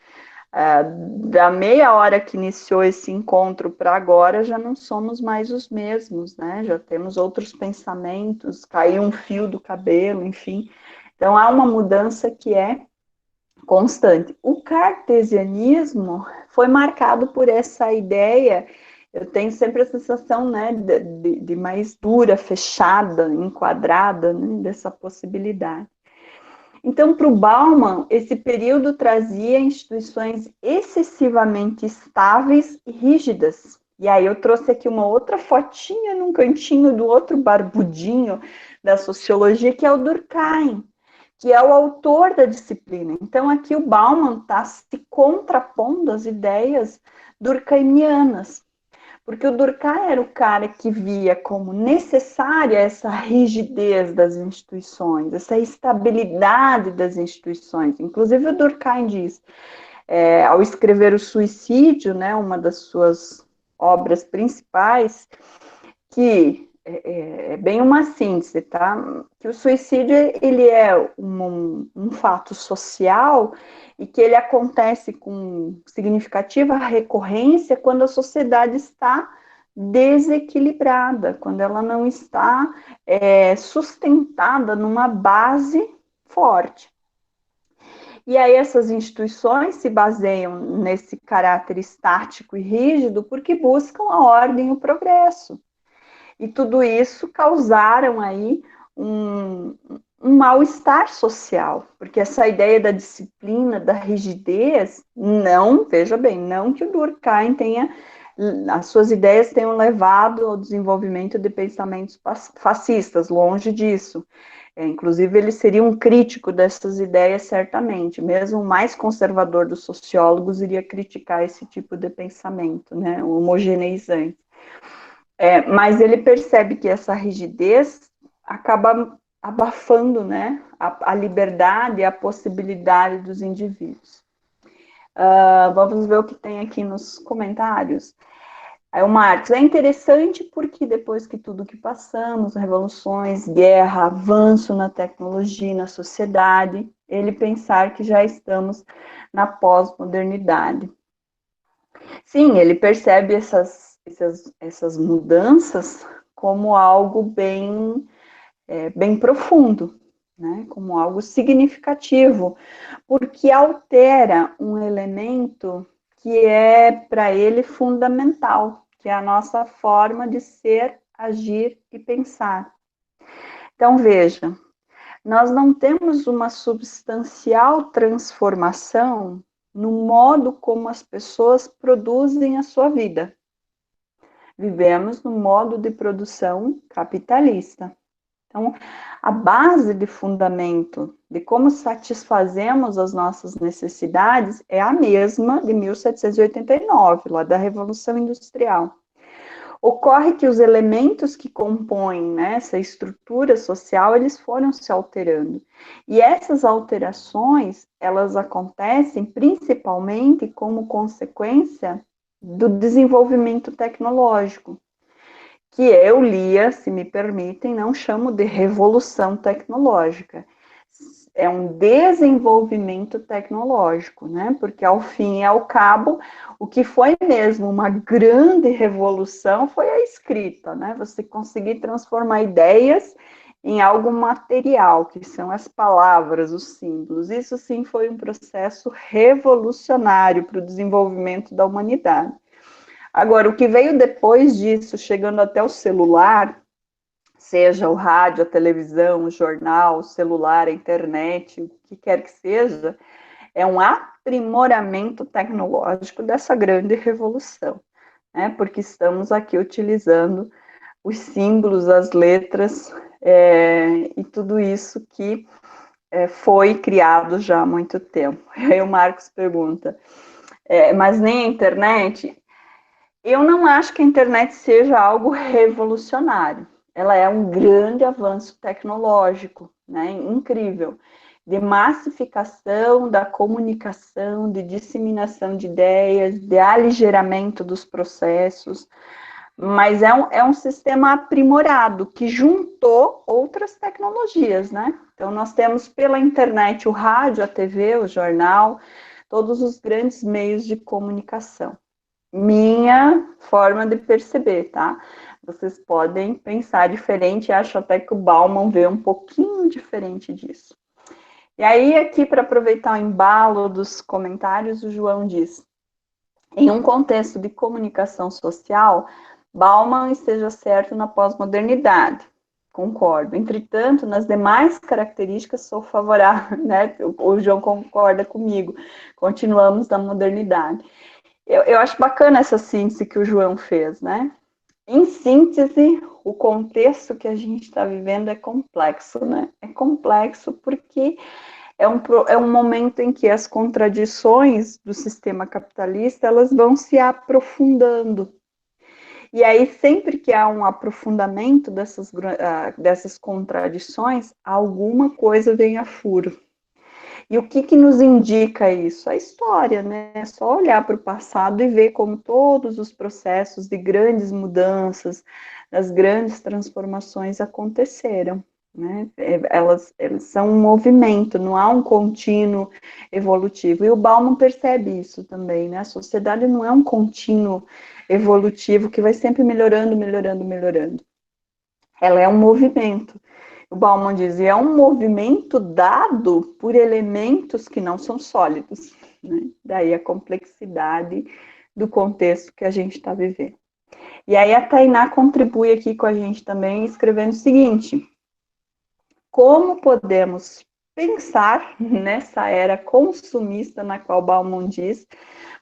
Da meia hora que iniciou esse encontro para agora, já não somos mais os mesmos, né? Já temos outros pensamentos, caiu um fio do cabelo, enfim. Então, há uma mudança que é constante. O cartesianismo foi marcado por essa ideia, eu tenho sempre a sensação, né, de mais dura, fechada, enquadrada, né, dessa possibilidade. Então, para o Bauman, esse período trazia instituições excessivamente estáveis e rígidas. E aí eu trouxe aqui uma outra fotinha num cantinho do outro barbudinho da sociologia, que é o Durkheim, que é o autor da disciplina. Então, aqui o Bauman está se contrapondo às ideias durkheimianas, porque o Durkheim era o cara que via como necessária essa rigidez das instituições, essa estabilidade das instituições. Inclusive, o Durkheim diz, ao escrever O Suicídio, né, uma das suas obras principais, que é bem uma síntese, tá? Que o suicídio ele é um fato social e que ele acontece com significativa recorrência quando a sociedade está desequilibrada, quando ela não está sustentada numa base forte. E aí essas instituições se baseiam nesse caráter estático e rígido porque buscam a ordem e o progresso. E tudo isso causaram aí um mal-estar social, porque essa ideia da disciplina, da rigidez, não, veja bem, não que o Durkheim tenha, as suas ideias tenham levado ao desenvolvimento de pensamentos fascistas, longe disso. Inclusive, ele seria um crítico dessas ideias, certamente. Mesmo o mais conservador dos sociólogos iria criticar esse tipo de pensamento, né, o homogeneizante. Mas ele percebe que essa rigidez acaba abafando, né, a liberdade e a possibilidade dos indivíduos. Vamos ver o que tem aqui nos comentários. Aí o Marcos, é interessante porque depois que tudo que passamos, revoluções, guerra, avanço na tecnologia, na sociedade, ele pensar que já estamos na pós-modernidade. Sim, ele percebe essas mudanças como algo bem profundo, né? Como algo significativo, porque altera um elemento que é para ele fundamental, que é a nossa forma de ser, agir e pensar. Então, veja, nós não temos uma substancial transformação no modo como as pessoas produzem a sua vida. Vivemos no modo de produção capitalista. Então, a base de fundamento de como satisfazemos as nossas necessidades é a mesma de 1789, lá da Revolução Industrial. Ocorre que os elementos que compõem, né, essa estrutura social, eles foram se alterando. E essas alterações, elas acontecem principalmente como consequência do desenvolvimento tecnológico, que eu, Lia, se me permitem, não chamo de revolução tecnológica. É um desenvolvimento tecnológico, né? Porque ao fim e ao cabo, o que foi mesmo uma grande revolução foi a escrita, né? Você conseguir transformar ideias em algo material, que são as palavras, os símbolos. Isso sim foi um processo revolucionário para o desenvolvimento da humanidade. Agora, o que veio depois disso, chegando até o celular, seja o rádio, a televisão, o jornal, o celular, a internet, o que quer que seja, é um aprimoramento tecnológico dessa grande revolução, né? Porque estamos aqui utilizando os símbolos, as letras e tudo isso que foi criado já há muito tempo. Aí o Marcos pergunta, mas nem a internet? Eu não acho que a internet seja algo revolucionário. Ela é um grande avanço tecnológico, né? Incrível, de massificação da comunicação, de disseminação de ideias, de aligeramento dos processos, mas é um sistema aprimorado que juntou outras tecnologias, né? Então, nós temos pela internet o rádio, a TV, o jornal, todos os grandes meios de comunicação. Minha forma de perceber, tá? Vocês podem pensar diferente, acho até que o Bauman vê um pouquinho diferente disso. E aí, aqui, para aproveitar o embalo dos comentários, o João diz: em um contexto de comunicação social, Bauman esteja certo na pós-modernidade. Concordo. Entretanto, nas demais características, sou favorável, né? O João concorda comigo. Continuamos na modernidade. Eu acho bacana essa síntese que o João fez, né? Em síntese, o contexto que a gente está vivendo é complexo, né? É complexo porque é um momento em que as contradições do sistema capitalista elas vão se aprofundando. E aí, sempre que há um aprofundamento dessas contradições, alguma coisa vem a furo. E o que nos indica isso? A história, né? É só olhar para o passado e ver como todos os processos de grandes mudanças, das grandes transformações aconteceram. Né? Elas são um movimento, não há um contínuo evolutivo. E o Bauman percebe isso também, né? A sociedade não é um contínuo evolutivo que vai sempre melhorando, melhorando, melhorando. Ela é um movimento. O Bauman dizia, é um movimento dado por elementos que não são sólidos. Né? Daí a complexidade do contexto que a gente está vivendo. E aí a Tainá contribui aqui com a gente também, escrevendo o seguinte: como podemos pensar nessa era consumista na qual Bauman diz,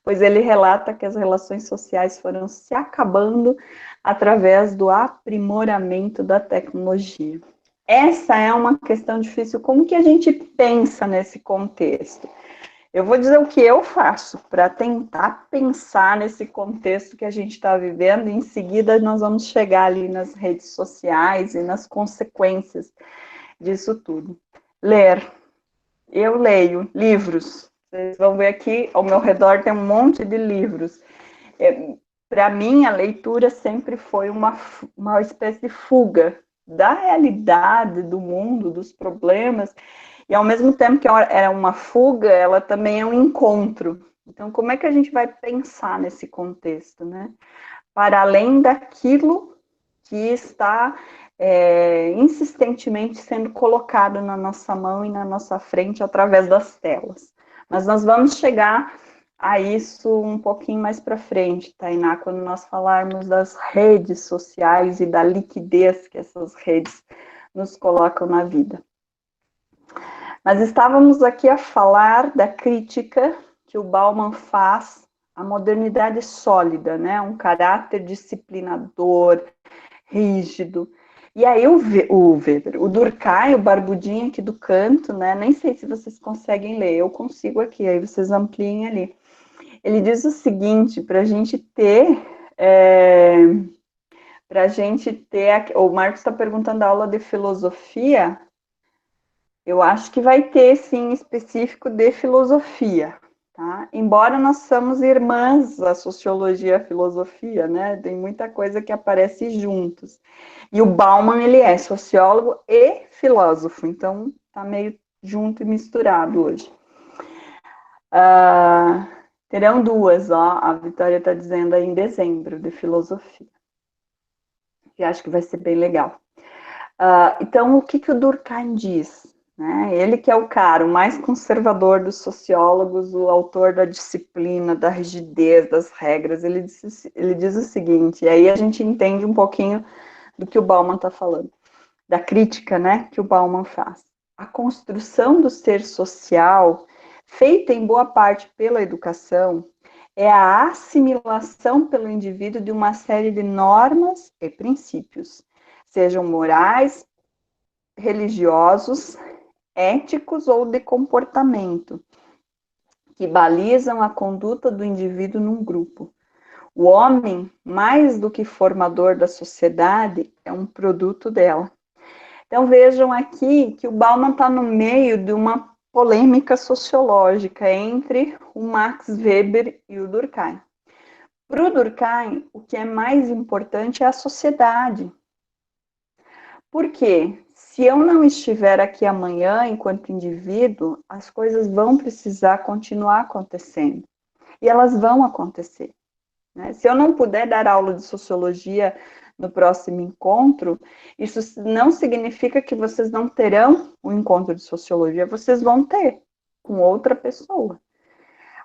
pois ele relata que as relações sociais foram se acabando através do aprimoramento da tecnologia. Essa é uma questão difícil. Como que a gente pensa nesse contexto? Eu vou dizer o que eu faço para tentar pensar nesse contexto que a gente está vivendo, e em seguida nós vamos chegar ali nas redes sociais e nas consequências disso tudo. Ler. Eu leio livros. Vocês vão ver aqui, ao meu redor tem um monte de livros. Para mim, a leitura sempre foi uma espécie de fuga da realidade, do mundo, dos problemas, e ao mesmo tempo que era uma fuga, ela também é um encontro. Então, como é que a gente vai pensar nesse contexto, né? Para além daquilo que está insistentemente sendo colocado na nossa mão e na nossa frente através das telas. Mas nós vamos chegar a isso um pouquinho mais para frente, Tainá, quando nós falarmos das redes sociais e da liquidez que essas redes nos colocam na vida. Mas estávamos aqui a falar da crítica que o Bauman faz à modernidade sólida, né? Um caráter disciplinador, rígido. E aí o Weber, o Durkheim, o barbudinho aqui do canto, né? Nem sei se vocês conseguem ler, eu consigo aqui, aí vocês ampliem ali. Ele diz o seguinte, para a gente ter... o Marcos está perguntando a aula de filosofia, eu acho que vai ter, sim, específico de filosofia, tá? Embora nós somos irmãs, a sociologia e a filosofia, né? Tem muita coisa que aparece juntos. E o Bauman, ele é sociólogo e filósofo, então tá meio junto e misturado hoje. Terão duas, ó, a Vitória está dizendo aí em dezembro, de filosofia. E acho que vai ser bem legal. Então, o que o Durkheim diz? Né? Ele que é o cara, o mais conservador dos sociólogos, o autor da disciplina, da rigidez, das regras, ele diz o seguinte, e aí a gente entende um pouquinho do que o Bauman está falando, da crítica, né, que o Bauman faz. A construção do ser social, feita em boa parte pela educação, é a assimilação pelo indivíduo de uma série de normas e princípios, sejam morais, religiosos, éticos ou de comportamento, que balizam a conduta do indivíduo num grupo. O homem, mais do que formador da sociedade, é um produto dela. Então vejam aqui que o Bauman está no meio de uma polêmica sociológica entre o Max Weber e o Durkheim. Para o Durkheim, o que é mais importante é a sociedade. Por quê? Se eu não estiver aqui amanhã, enquanto indivíduo, as coisas vão precisar continuar acontecendo. E elas vão acontecer. Né? Se eu não puder dar aula de sociologia no próximo encontro, isso não significa que vocês não terão um encontro de sociologia, vocês vão ter com outra pessoa.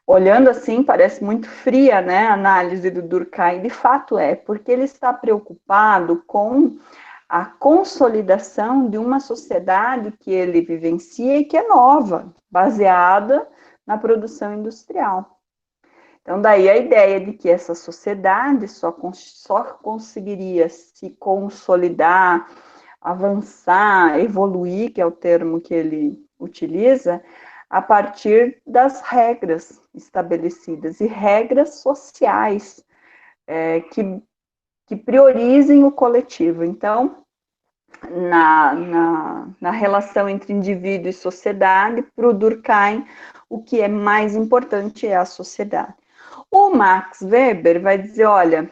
Olhando assim, parece muito fria, né, a análise do Durkheim, de fato é, porque ele está preocupado com a consolidação de uma sociedade que ele vivencia e que é nova, baseada na produção industrial. Então, daí a ideia de que essa sociedade só conseguiria se consolidar, avançar, evoluir, que é o termo que ele utiliza, a partir das regras estabelecidas, e regras sociais que priorizem o coletivo. Então, na relação entre indivíduo e sociedade, para o Durkheim, o que é mais importante é a sociedade. O Max Weber vai dizer, olha,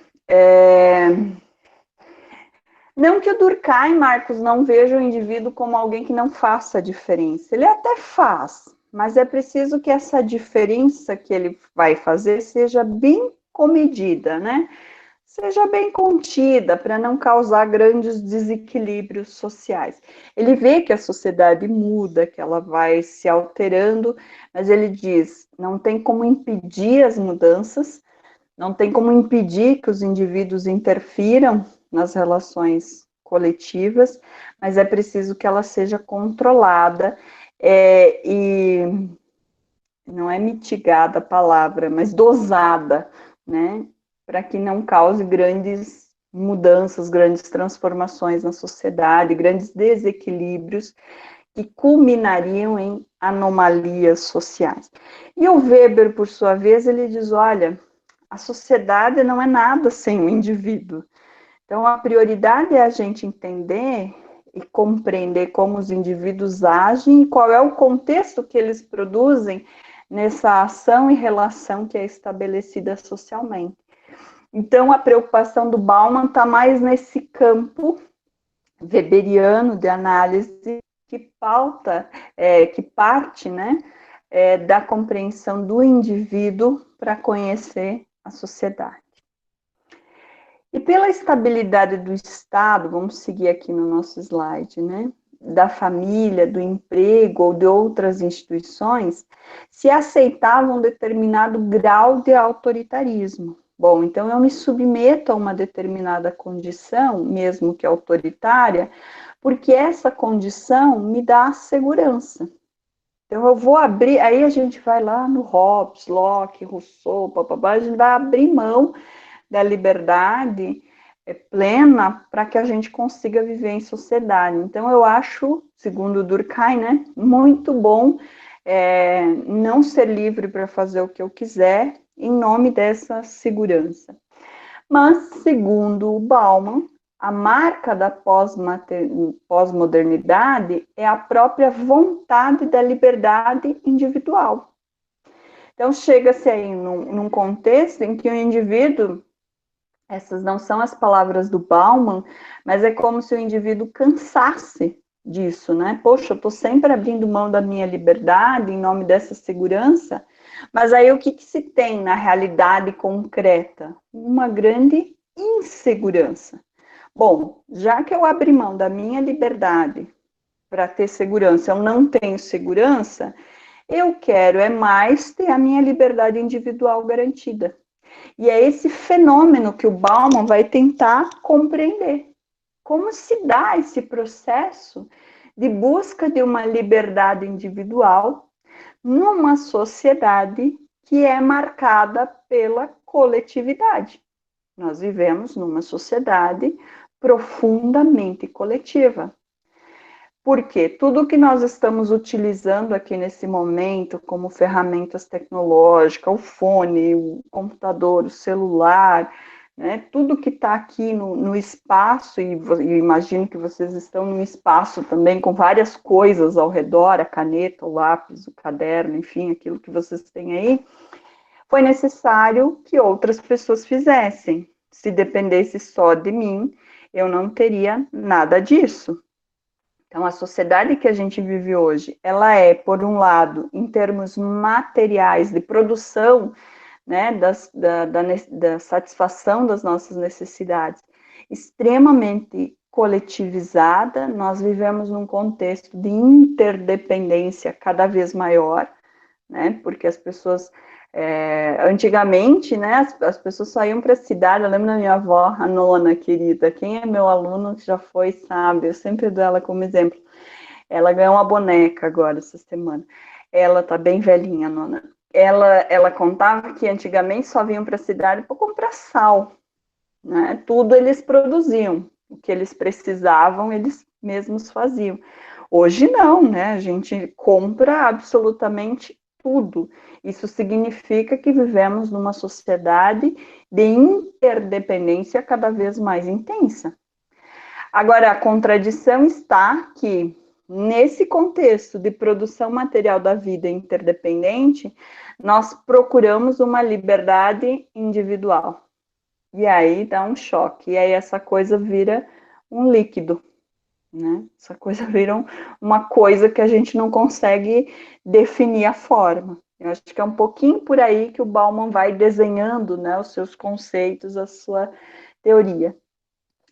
não que o Durkheim, Marcos, não veja o indivíduo como alguém que não faça diferença. Ele até faz, mas é preciso que essa diferença que ele vai fazer seja bem comedida, né? Seja bem contida, para não causar grandes desequilíbrios sociais. Ele vê que a sociedade muda, que ela vai se alterando, mas ele diz, não tem como impedir as mudanças, não tem como impedir que os indivíduos interfiram nas relações coletivas, mas é preciso que ela seja controlada e não é mitigada a palavra, mas dosada, né, para que não cause grandes mudanças, grandes transformações na sociedade, grandes desequilíbrios que culminariam em anomalias sociais. E o Weber, por sua vez, ele diz, olha, a sociedade não é nada sem o indivíduo. Então, a prioridade é a gente entender e compreender como os indivíduos agem e qual é o contexto que eles produzem nessa ação e relação que é estabelecida socialmente. Então, a preocupação do Bauman está mais nesse campo weberiano de análise que parte, né, da compreensão do indivíduo para conhecer a sociedade. E pela estabilidade do Estado, vamos seguir aqui no nosso slide, né, da família, do emprego ou de outras instituições, se aceitava um determinado grau de autoritarismo. Bom, então eu me submeto a uma determinada condição, mesmo que autoritária, porque essa condição me dá segurança. Então eu vou abrir, aí a gente vai lá no Hobbes, Locke, Rousseau, papapá, a gente vai abrir mão da liberdade plena para que a gente consiga viver em sociedade. Então eu acho, segundo Durkheim, né, muito bom não ser livre para fazer o que eu quiser em nome dessa segurança. Mas, segundo o Bauman, a marca da pós-modernidade é a própria vontade da liberdade individual. Então, chega-se aí num contexto em que o indivíduo, essas não são as palavras do Bauman, mas é como se o indivíduo cansasse disso, né? Poxa, eu estou sempre abrindo mão da minha liberdade em nome dessa segurança, mas aí o que se tem na realidade concreta? Uma grande insegurança. Bom, já que eu abri mão da minha liberdade para ter segurança, eu não tenho segurança, eu quero mais ter a minha liberdade individual garantida. E é esse fenômeno que o Bauman vai tentar compreender. Como se dá esse processo de busca de uma liberdade individual numa sociedade que é marcada pela coletividade. Nós vivemos numa sociedade profundamente coletiva. Porque tudo que nós estamos utilizando aqui nesse momento, como ferramentas tecnológicas, o fone, o computador, o celular, né, tudo que está aqui no espaço, e eu imagino que vocês estão num espaço também com várias coisas ao redor, a caneta, o lápis, o caderno, enfim, aquilo que vocês têm aí, foi necessário que outras pessoas fizessem. Se dependesse só de mim, eu não teria nada disso. Então, a sociedade que a gente vive hoje, ela é, por um lado, em termos materiais de produção, né, da satisfação das nossas necessidades, extremamente coletivizada, nós vivemos num contexto de interdependência cada vez maior, né? Porque as pessoas, antigamente, né, as pessoas saíam para a cidade. Eu lembro da minha avó, a nona querida, quem é meu aluno que já foi sabe, eu sempre dou ela como exemplo. Ela ganhou uma boneca agora, essa semana. Ela tá bem velhinha, a nona. Ela contava que antigamente só vinham para a cidade para comprar sal, né? Tudo eles produziam, o que eles precisavam, eles mesmos faziam. Hoje não, né? A gente compra absolutamente tudo. Isso significa que vivemos numa sociedade de interdependência cada vez mais intensa. Agora, a contradição está que, nesse contexto de produção material da vida interdependente, nós procuramos uma liberdade individual. E aí dá um choque. E aí essa coisa vira um líquido, né? Essa coisa vira uma coisa que a gente não consegue definir a forma. Eu acho que é um pouquinho por aí que o Bauman vai desenhando, né, os seus conceitos, a sua teoria.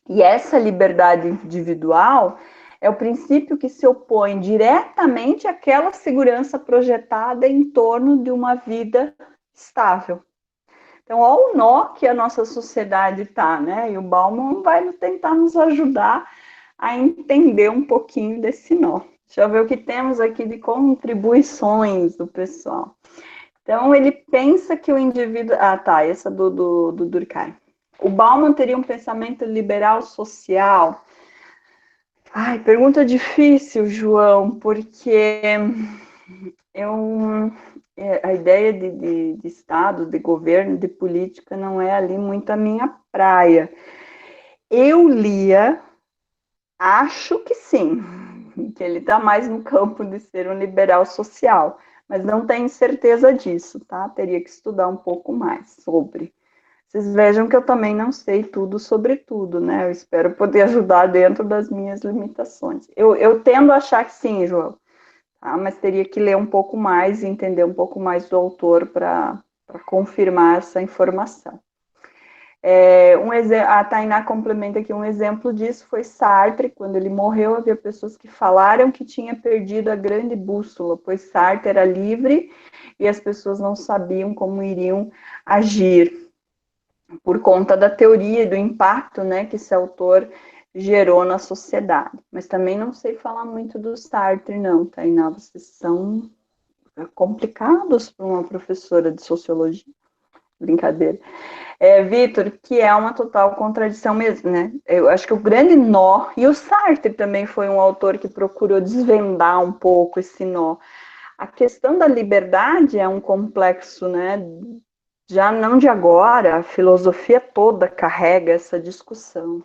E essa liberdade individual é o princípio que se opõe diretamente àquela segurança projetada em torno de uma vida estável. Então, olha o nó que a nossa sociedade está, né? E o Bauman vai tentar nos ajudar a entender um pouquinho desse nó. Deixa eu ver o que temos aqui de contribuições do pessoal. Então, ele pensa que o indivíduo... Ah, tá, essa do Durkheim. O Bauman teria um pensamento liberal social? Ai, pergunta difícil, João, porque a ideia de Estado, de governo, de política não é ali muito a minha praia. Eu lia, acho que sim, que ele está mais no campo de ser um liberal social, mas não tenho certeza disso, tá? Teria que estudar um pouco mais sobre. Vocês vejam que eu também não sei tudo sobre tudo, né? Eu espero poder ajudar dentro das minhas limitações. Eu tendo a achar que sim, João, tá? Mas teria que ler um pouco mais e entender um pouco mais do autor para confirmar essa informação. A Tainá complementa aqui, um exemplo disso foi Sartre. Quando ele morreu, havia pessoas que falaram que tinha perdido a grande bússola, pois Sartre era livre e as pessoas não sabiam como iriam agir, por conta da teoria e do impacto, né, que esse autor gerou na sociedade. Mas também não sei falar muito do Sartre, não, Tainá. Vocês são complicados para uma professora de sociologia. Brincadeira. Vitor, que é uma total contradição mesmo, né? Eu acho que o grande nó, e o Sartre também foi um autor que procurou desvendar um pouco esse nó. A questão da liberdade é um complexo, né? Já não de agora, a filosofia toda carrega essa discussão.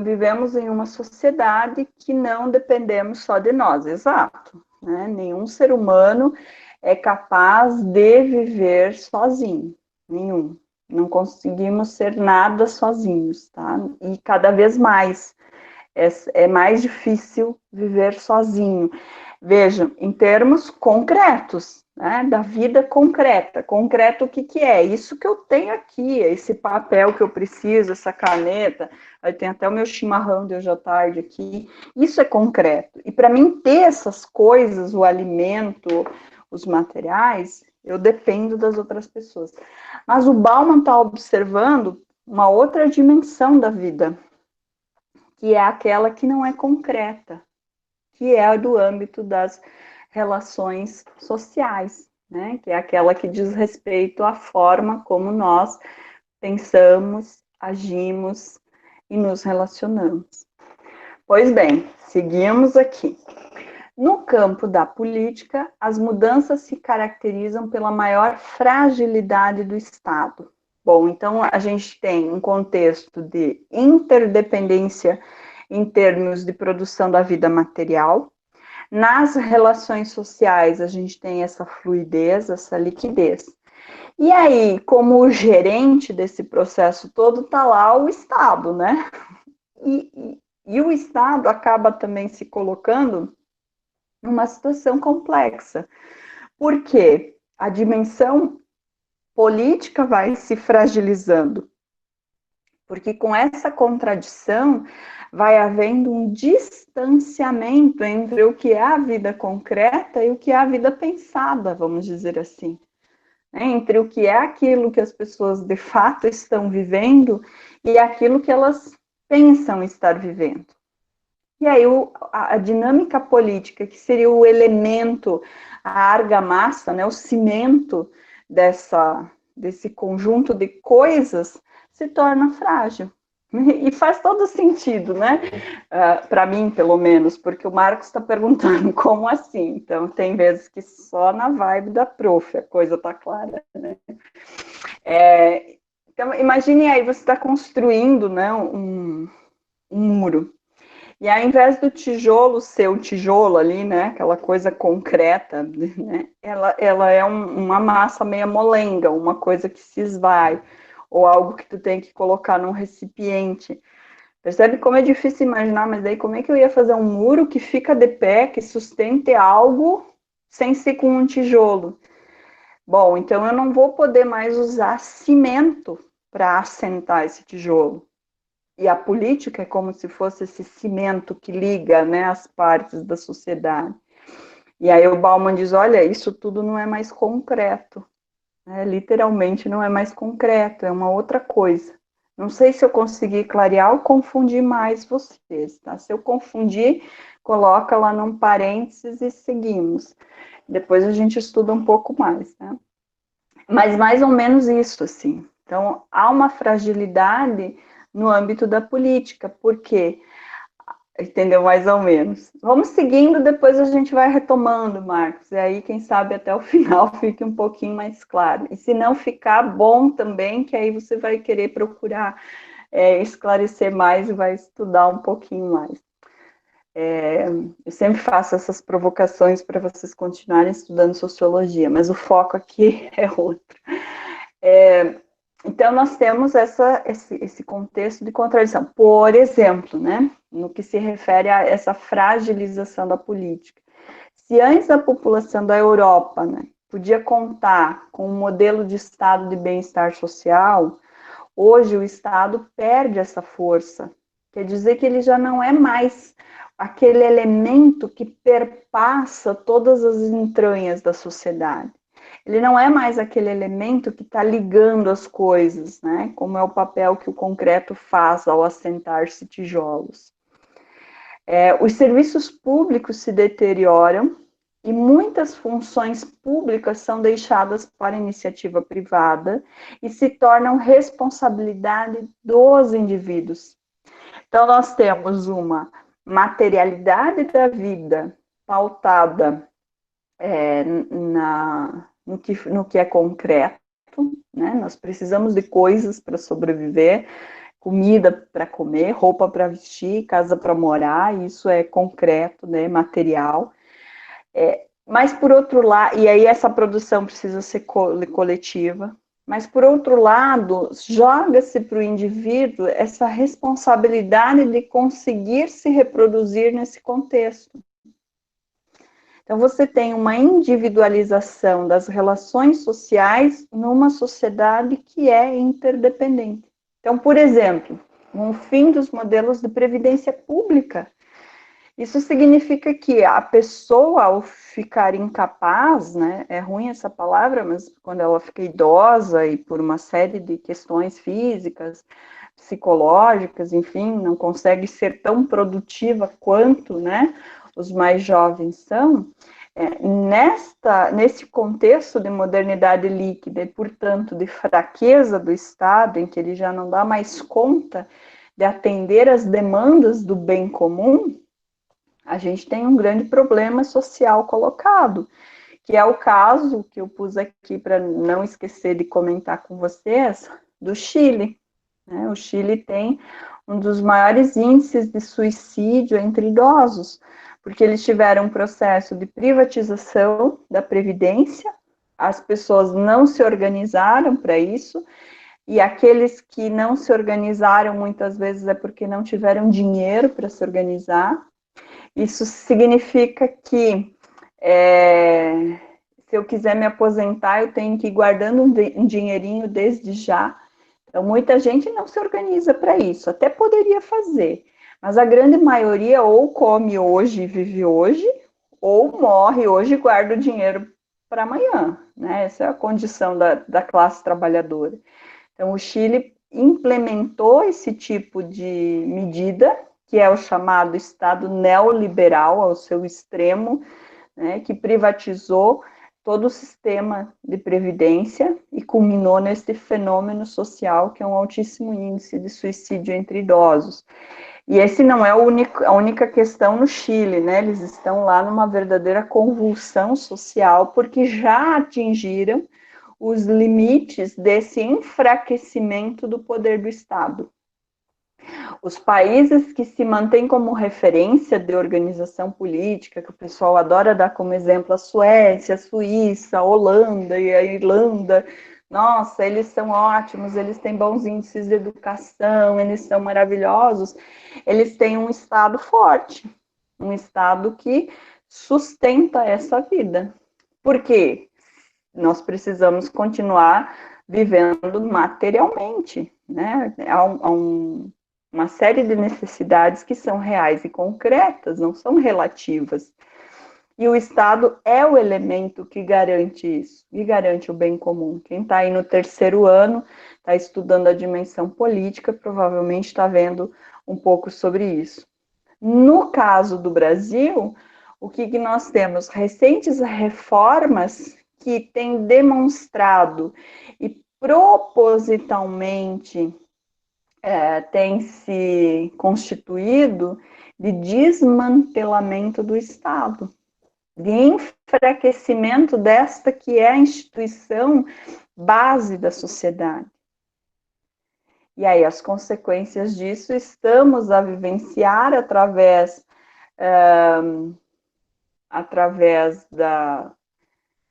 Vivemos em uma sociedade que não dependemos só de nós, exato, né? Nenhum ser humano é capaz de viver sozinho, nenhum. Não conseguimos ser nada sozinhos, tá? E cada vez mais é mais difícil viver sozinho. Vejam, em termos concretos, né, da vida concreta. Concreto o que é? Isso que eu tenho aqui, esse papel que eu preciso, essa caneta, aí tem até o meu chimarrão de hoje à tarde aqui. Isso é concreto. E para mim ter essas coisas, o alimento, os materiais, eu dependo das outras pessoas. Mas o Bauman está observando uma outra dimensão da vida, que é aquela que não é concreta, que é do âmbito das relações sociais, né? Que é aquela que diz respeito à forma como nós pensamos, agimos e nos relacionamos. Pois bem, seguimos aqui. No campo da política, as mudanças se caracterizam pela maior fragilidade do Estado. Bom, então a gente tem um contexto de interdependência em termos de produção da vida material. Nas relações sociais, a gente tem essa fluidez, essa liquidez. E aí, como gerente desse processo todo, está lá o Estado, né? E o Estado acaba também se colocando numa situação complexa. Por quê? A dimensão política vai se fragilizando. porque com essa contradição vai havendo um distanciamento entre o que é a vida concreta e o que é a vida pensada, vamos dizer assim, né? Entre o que é aquilo que as pessoas de fato estão vivendo e aquilo que elas pensam estar vivendo. E aí a dinâmica política, que seria o elemento, a argamassa, né, o cimento desse conjunto de coisas, se torna frágil. E faz todo sentido, né? Para mim, pelo menos, porque o Marcos está perguntando como assim. Então, tem vezes que só na vibe da prof a coisa está clara, né? Então, imagine aí, você está construindo, né, um muro. E ao invés do tijolo ser o tijolo ali, né, aquela coisa concreta, né, ela é uma massa meio molenga, uma coisa que se esvai, ou algo que tu tem que colocar num recipiente. Percebe como é difícil imaginar, mas daí como é que eu ia fazer um muro que fica de pé, que sustente algo, sem ser com um tijolo? Bom, então eu não vou poder mais usar cimento para assentar esse tijolo. E a política é como se fosse esse cimento que liga, né, as partes da sociedade. E aí o Bauman diz, olha, isso tudo não é mais concreto, né? Literalmente não é mais concreto, é uma outra coisa. Não sei se eu consegui clarear ou confundir mais vocês, tá? Se eu confundir, coloca lá num parênteses e seguimos. Depois a gente estuda um pouco mais, né? Mas mais ou menos isso, assim. Então, há uma fragilidade no âmbito da política, porque, entendeu, mais ou menos. Vamos seguindo, depois a gente vai retomando, Marcos, e aí, quem sabe, até o final fique um pouquinho mais claro. E se não ficar, bom também, que aí você vai querer procurar esclarecer mais e vai estudar um pouquinho mais. Eu sempre faço essas provocações para vocês continuarem estudando sociologia, mas o foco aqui é outro. Então, nós temos esse contexto de contradição. Por exemplo, né, no que se refere a essa fragilização da política. Se antes a população da Europa, né, podia contar com um modelo de estado de bem-estar social, hoje o Estado perde essa força. Quer dizer que ele já não é mais aquele elemento que perpassa todas as entranhas da sociedade. Ele não é mais aquele elemento que está ligando as coisas, né? Como é o papel que o concreto faz ao assentar-se tijolos. Os serviços públicos se deterioram e muitas funções públicas são deixadas para iniciativa privada e se tornam responsabilidade dos indivíduos. Então, nós temos uma materialidade da vida pautada no que é concreto, né? Nós precisamos de coisas para sobreviver, comida para comer, roupa para vestir, casa para morar, isso é concreto, né? Material. Mas por outro lado, e aí essa produção precisa ser coletiva, mas por outro lado, joga-se para o indivíduo essa responsabilidade de conseguir se reproduzir nesse contexto. Então, você tem uma individualização das relações sociais numa sociedade que é interdependente. Então, por exemplo, com o fim dos modelos de previdência pública, isso significa que a pessoa, ao ficar incapaz, né, é ruim essa palavra, mas quando ela fica idosa e por uma série de questões físicas, psicológicas, enfim, não consegue ser tão produtiva quanto, né, os mais jovens são, nesse contexto de modernidade líquida e, portanto, de fraqueza do Estado, em que ele já não dá mais conta de atender às demandas do bem comum, a gente tem um grande problema social colocado, que é o caso que eu pus aqui para não esquecer de comentar com vocês, do Chile. Né? O Chile tem um dos maiores índices de suicídio entre idosos, porque eles tiveram um processo de privatização da Previdência, as pessoas não se organizaram para isso, e aqueles que não se organizaram muitas vezes é porque não tiveram dinheiro para se organizar. Isso significa que se eu quiser me aposentar, eu tenho que ir guardando um dinheirinho desde já. Então, muita gente não se organiza para isso, até poderia fazer, mas a grande maioria ou come hoje e vive hoje, ou morre hoje e guarda o dinheiro para amanhã, né? Essa é a condição da classe trabalhadora. Então, o Chile implementou esse tipo de medida, que é o chamado Estado neoliberal, ao seu extremo, né, que privatizou todo o sistema de previdência e culminou nesse fenômeno social que é um altíssimo índice de suicídio entre idosos. E esse não é a única questão no Chile, né? Eles estão lá numa verdadeira convulsão social, porque já atingiram os limites desse enfraquecimento do poder do Estado. Os países que se mantêm como referência de organização política, que o pessoal adora dar como exemplo a Suécia, a Suíça, a Holanda e a Irlanda, nossa, eles são ótimos, eles têm bons índices de educação, eles são maravilhosos, eles têm um Estado forte, um Estado que sustenta essa vida. Por quê? Nós precisamos continuar vivendo materialmente, né? Há uma série de necessidades que são reais e concretas, não são relativas. E o Estado é o elemento que garante isso, e garante o bem comum. Quem está aí no terceiro ano, está estudando a dimensão política, provavelmente está vendo um pouco sobre isso. No caso do Brasil, o que nós temos? Recentes reformas que têm demonstrado e propositalmente tem se constituído de desmantelamento do Estado, de enfraquecimento desta que é a instituição base da sociedade. E aí as consequências disso estamos a vivenciar através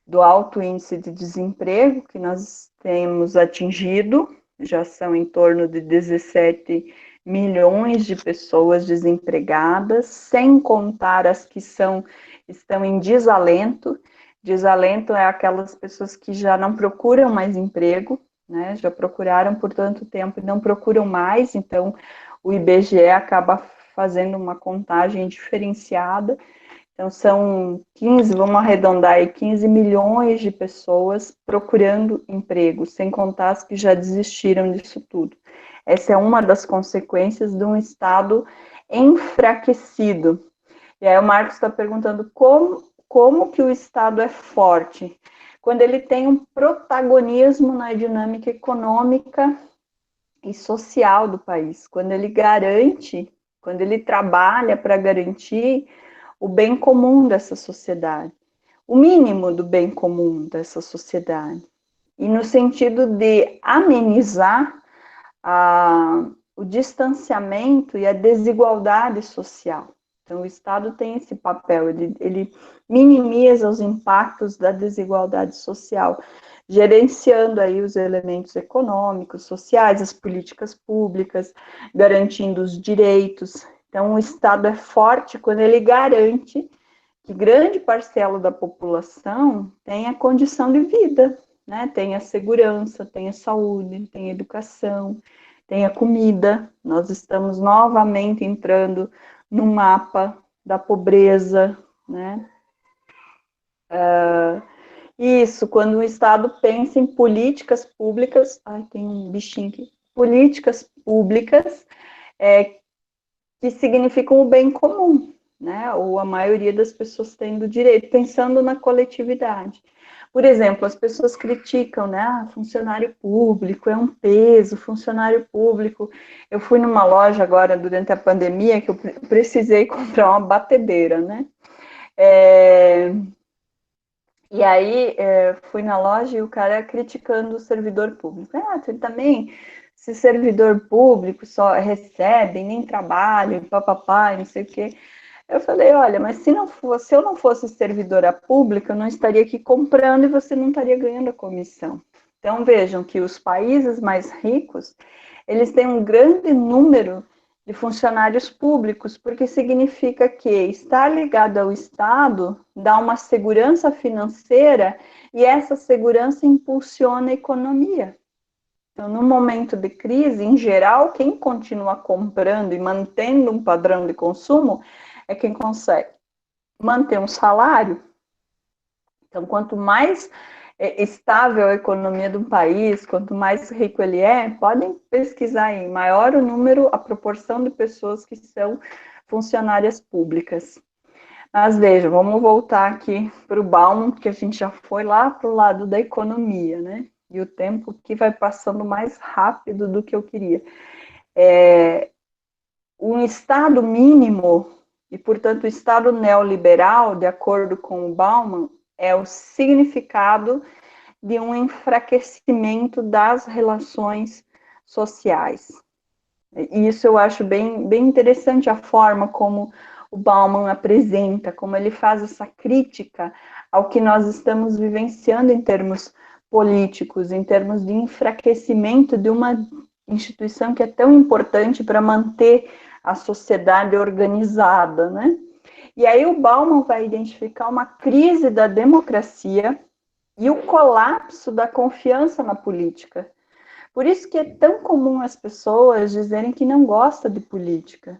do alto índice de desemprego que nós temos atingido, já são em torno de 17 milhões de pessoas desempregadas, sem contar as que estão em desalento. Desalento é aquelas pessoas que já não procuram mais emprego, né? Já procuraram por tanto tempo e não procuram mais, então o IBGE acaba fazendo uma contagem diferenciada. Então, são 15, vamos arredondar aí, 15 milhões de pessoas procurando emprego, sem contar as que já desistiram disso tudo. Essa é uma das consequências de um Estado enfraquecido. E aí o Marcos está perguntando como que o Estado é forte? Quando ele tem um protagonismo na dinâmica econômica e social do país, quando ele garante, quando ele trabalha para garantir o bem comum dessa sociedade, o mínimo do bem comum dessa sociedade, e no sentido de amenizar o distanciamento e a desigualdade social. Então, o Estado tem esse papel, ele minimiza os impactos da desigualdade social, gerenciando aí os elementos econômicos, sociais, as políticas públicas, garantindo os direitos. Então, o Estado é forte quando ele garante que grande parcela da população tenha condição de vida, né? Tenha segurança, tenha saúde, tenha educação, tenha comida. Nós estamos novamente entrando no mapa da pobreza, né? Isso, quando o Estado pensa em políticas públicas, ai, tem um bichinho aqui, políticas públicas que significam o bem comum, né? Ou a maioria das pessoas tendo direito, pensando na coletividade. Por exemplo, as pessoas criticam, né? Ah, funcionário público é um peso, funcionário público. Eu fui numa loja agora durante a pandemia que eu precisei comprar uma batedeira, né? E aí fui na loja e o cara criticando o servidor público. Ah, você também, se servidor público só recebe, nem trabalha, papapá, não sei o quê. Eu falei, olha, mas se eu não fosse servidora pública, eu não estaria aqui comprando e você não estaria ganhando a comissão. Então vejam que os países mais ricos, eles têm um grande número de funcionários públicos, porque significa que estar ligado ao Estado dá uma segurança financeira e essa segurança impulsiona a economia. Então, no momento de crise, em geral, quem continua comprando e mantendo um padrão de consumo é quem consegue manter um salário. Então, quanto mais estável a economia do país, quanto mais rico ele é, podem pesquisar aí, maior o número, a proporção de pessoas que são funcionárias públicas. Mas veja, vamos voltar aqui para o Bauman, que a gente já foi lá para o lado da economia, né? E o tempo que vai passando mais rápido do que eu queria. Um Estado mínimo, e portanto o Estado neoliberal, de acordo com o Bauman, é o significado de um enfraquecimento das relações sociais. E isso eu acho bem interessante a forma como o Bauman apresenta, como ele faz essa crítica ao que nós estamos vivenciando em termos políticos, em termos de enfraquecimento de uma instituição que é tão importante para manter a sociedade organizada, né? E aí o Bauman vai identificar uma crise da democracia e o colapso da confiança na política. Por isso que é tão comum as pessoas dizerem que não gostam de política.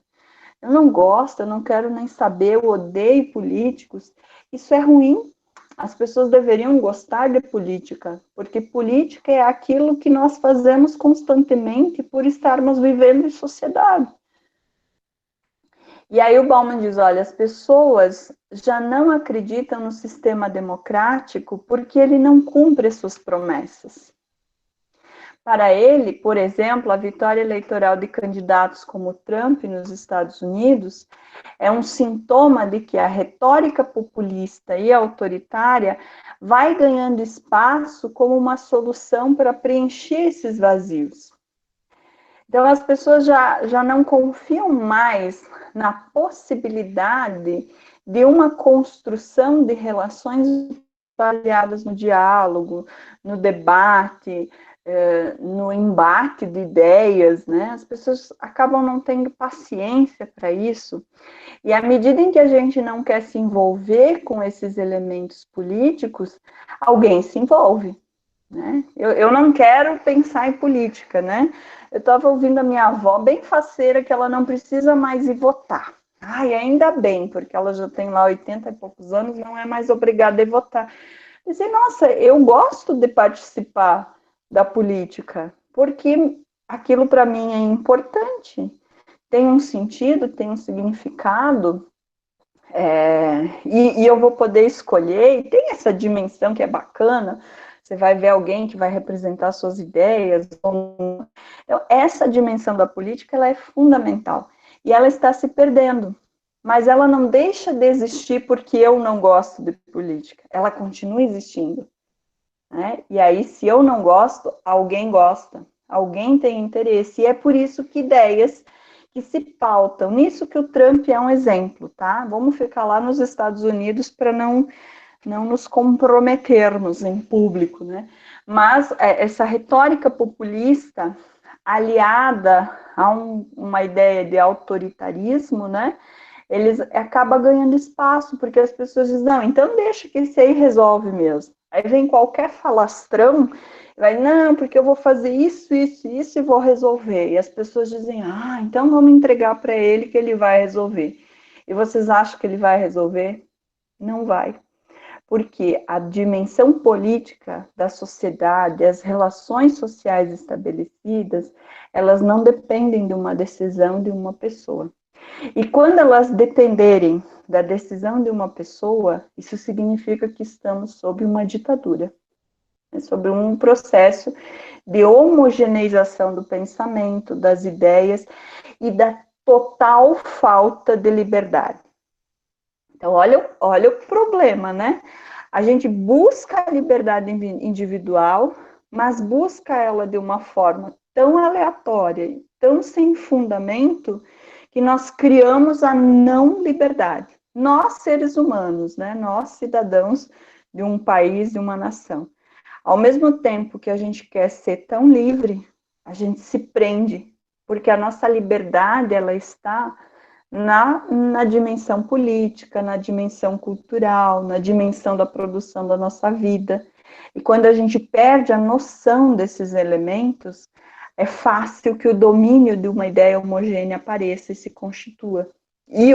Eu não gosto, eu não quero nem saber, eu odeio políticos. Isso é ruim. As pessoas deveriam gostar de política, porque política é aquilo que nós fazemos constantemente por estarmos vivendo em sociedade. E aí o Bauman diz, olha, as pessoas já não acreditam no sistema democrático porque ele não cumpre suas promessas. Para ele, por exemplo, a vitória eleitoral de candidatos como Trump nos Estados Unidos é um sintoma de que a retórica populista e autoritária vai ganhando espaço como uma solução para preencher esses vazios. Então, as pessoas já não confiam mais na possibilidade de uma construção de relações baseadas no diálogo, no debate, no embate de ideias, né? As pessoas acabam não tendo paciência para isso. E à medida em que a gente não quer se envolver com esses elementos políticos, alguém se envolve. Né? Eu não quero pensar em política, né? Eu estava ouvindo a minha avó bem faceira que ela não precisa mais ir votar. Ai, ainda bem, porque ela já tem lá 80 e poucos anos, não é mais obrigada a votar. Eu disse, nossa, eu gosto de participar da política, porque aquilo para mim é importante, tem um sentido, tem um significado, e eu vou poder escolher, e tem essa dimensão que é bacana, você vai ver alguém que vai representar suas ideias. Então, essa dimensão da política, ela é fundamental. E ela está se perdendo. Mas ela não deixa de existir porque eu não gosto de política. Ela continua existindo. Né? E aí, se eu não gosto, alguém gosta. Alguém tem interesse. E é por isso que ideias que se pautam. Nisso que o Trump é um exemplo, tá? Vamos ficar lá nos Estados Unidos para não nos comprometermos em público, né? Mas essa retórica populista, aliada a uma ideia de autoritarismo, né? Eles acabam ganhando espaço, porque as pessoas dizem, não, então deixa que isso aí resolve mesmo. Aí vem qualquer falastrão, vai, não, porque eu vou fazer isso, isso, isso e vou resolver. E as pessoas dizem, ah, então vamos entregar para ele que ele vai resolver. E vocês acham que ele vai resolver? Não vai. Porque a dimensão política da sociedade, as relações sociais estabelecidas, elas não dependem de uma decisão de uma pessoa. E quando elas dependerem da decisão de uma pessoa, isso significa que estamos sob uma ditadura, né? Sobre um processo de homogeneização do pensamento, das ideias e da total falta de liberdade. Então, olha o problema, né? A gente busca a liberdade individual, mas busca ela de uma forma tão aleatória, tão sem fundamento, que nós criamos a não liberdade. Nós, seres humanos, né? Nós, cidadãos de um país, de uma nação. Ao mesmo tempo que a gente quer ser tão livre, a gente se prende, porque a nossa liberdade, ela está na dimensão política, na dimensão cultural, na dimensão da produção da nossa vida. E quando a gente perde a noção desses elementos, é fácil que o domínio de uma ideia homogênea apareça e se constitua. E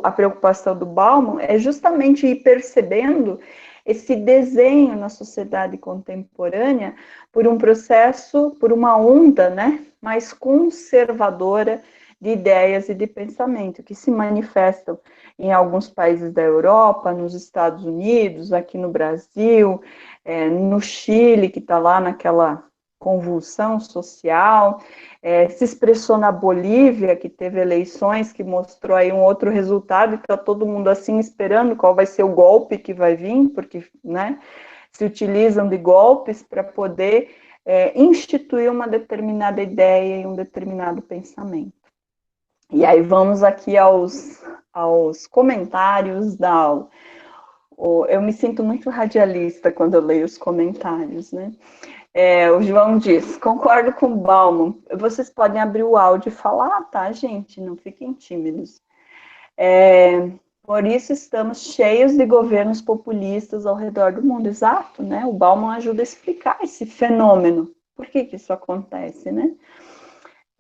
a preocupação do Bauman é justamente ir percebendo esse desenho na sociedade contemporânea por um processo, por uma onda, né, mais conservadora de ideias e de pensamento, que se manifestam em alguns países da Europa, nos Estados Unidos, aqui no Brasil, no Chile, que está lá naquela convulsão social, se expressou na Bolívia, que teve eleições, que mostrou aí um outro resultado, e está todo mundo assim esperando qual vai ser o golpe que vai vir, porque, né, se utilizam de golpes para poder instituir uma determinada ideia e um determinado pensamento. E aí vamos aqui aos comentários da aula. Eu me sinto muito radialista quando eu leio os comentários, né? O João diz, concordo com o Bauman, vocês podem abrir o áudio e falar, tá, gente? Não fiquem tímidos. Por isso estamos cheios de governos populistas ao redor do mundo, exato, né? O Bauman ajuda a explicar esse fenômeno. Por que isso acontece, né?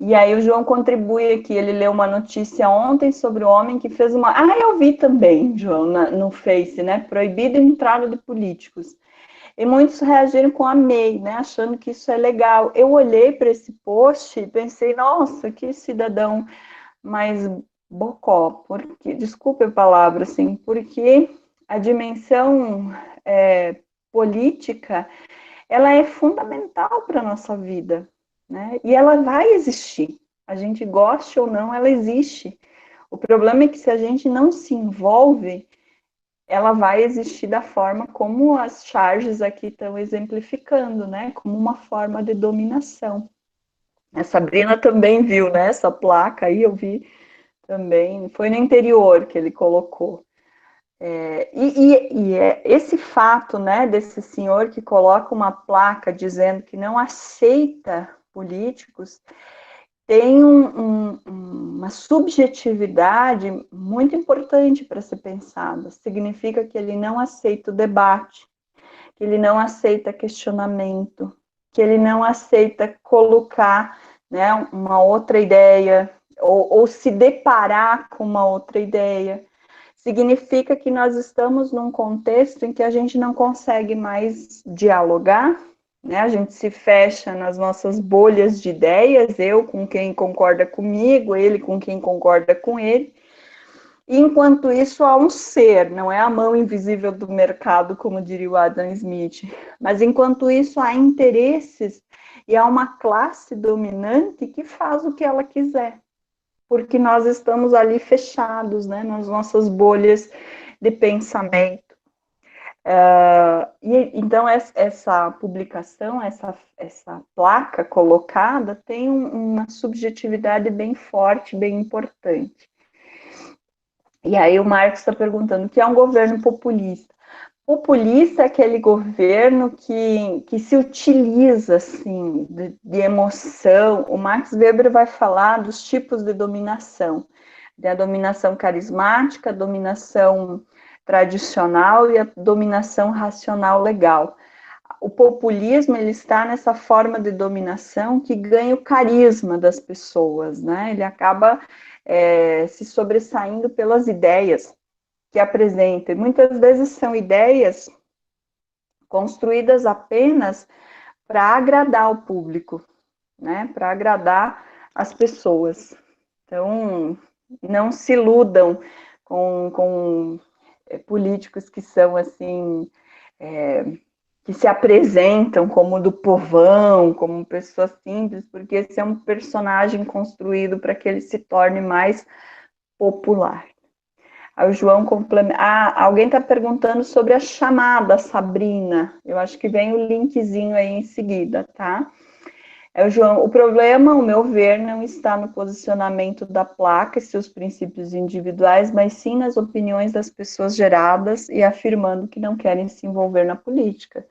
E aí o João contribui aqui, ele leu uma notícia ontem sobre o homem que fez uma... eu vi também, João, no Face, né? Proibido a entrada de políticos. E muitos reagiram com amei, né? Achando que isso é legal. Eu olhei para esse post e pensei, nossa, que cidadão mais bocó, porque, desculpe a palavra, assim, porque a dimensão política, ela é fundamental para a nossa vida, né? E ela vai existir. A gente goste ou não, ela existe. O problema é que se a gente não se envolve, ela vai existir da forma como as charges aqui estão exemplificando, né? Como uma forma de dominação. A Sabrina também viu, né? Essa placa aí, eu vi também. Foi no interior que ele colocou. Esse fato, né, desse senhor que coloca uma placa dizendo que não aceita políticos, tem uma subjetividade muito importante para ser pensada. Significa que ele não aceita o debate, que ele não aceita questionamento, que ele não aceita colocar, né, uma outra ideia, ou se deparar com uma outra ideia. Significa que nós estamos num contexto em que a gente não consegue mais dialogar, né? A gente se fecha nas nossas bolhas de ideias, eu com quem concorda comigo, ele com quem concorda com ele. E enquanto isso há um ser, não é a mão invisível do mercado, como diria o Adam Smith, mas enquanto isso há interesses e há uma classe dominante que faz o que ela quiser, porque nós estamos ali fechados, né, nas nossas bolhas de pensamento. Então, essa publicação, essa placa colocada, tem uma subjetividade bem forte, bem importante. E aí o Marcos está perguntando o que é um governo populista. Populista é aquele governo que se utiliza assim, de emoção. O Max Weber vai falar dos tipos de dominação. Da dominação carismática, a dominação tradicional e a dominação racional legal. O populismo ele está nessa forma de dominação que ganha o carisma das pessoas, né? Ele acaba se sobressaindo pelas ideias que apresenta. E muitas vezes são ideias construídas apenas para agradar o público, né? Para agradar as pessoas. Então, não se iludam com políticos que são assim, que se apresentam como do povão, como pessoas simples, porque esse é um personagem construído para que ele se torne mais popular. Aí o João complementa. Alguém está perguntando sobre a chamada, Sabrina. Eu acho que vem o linkzinho aí em seguida, tá? O João, o problema, ao meu ver, não está no posicionamento da placa e seus princípios individuais, mas sim nas opiniões das pessoas geradas e afirmando que não querem se envolver na política.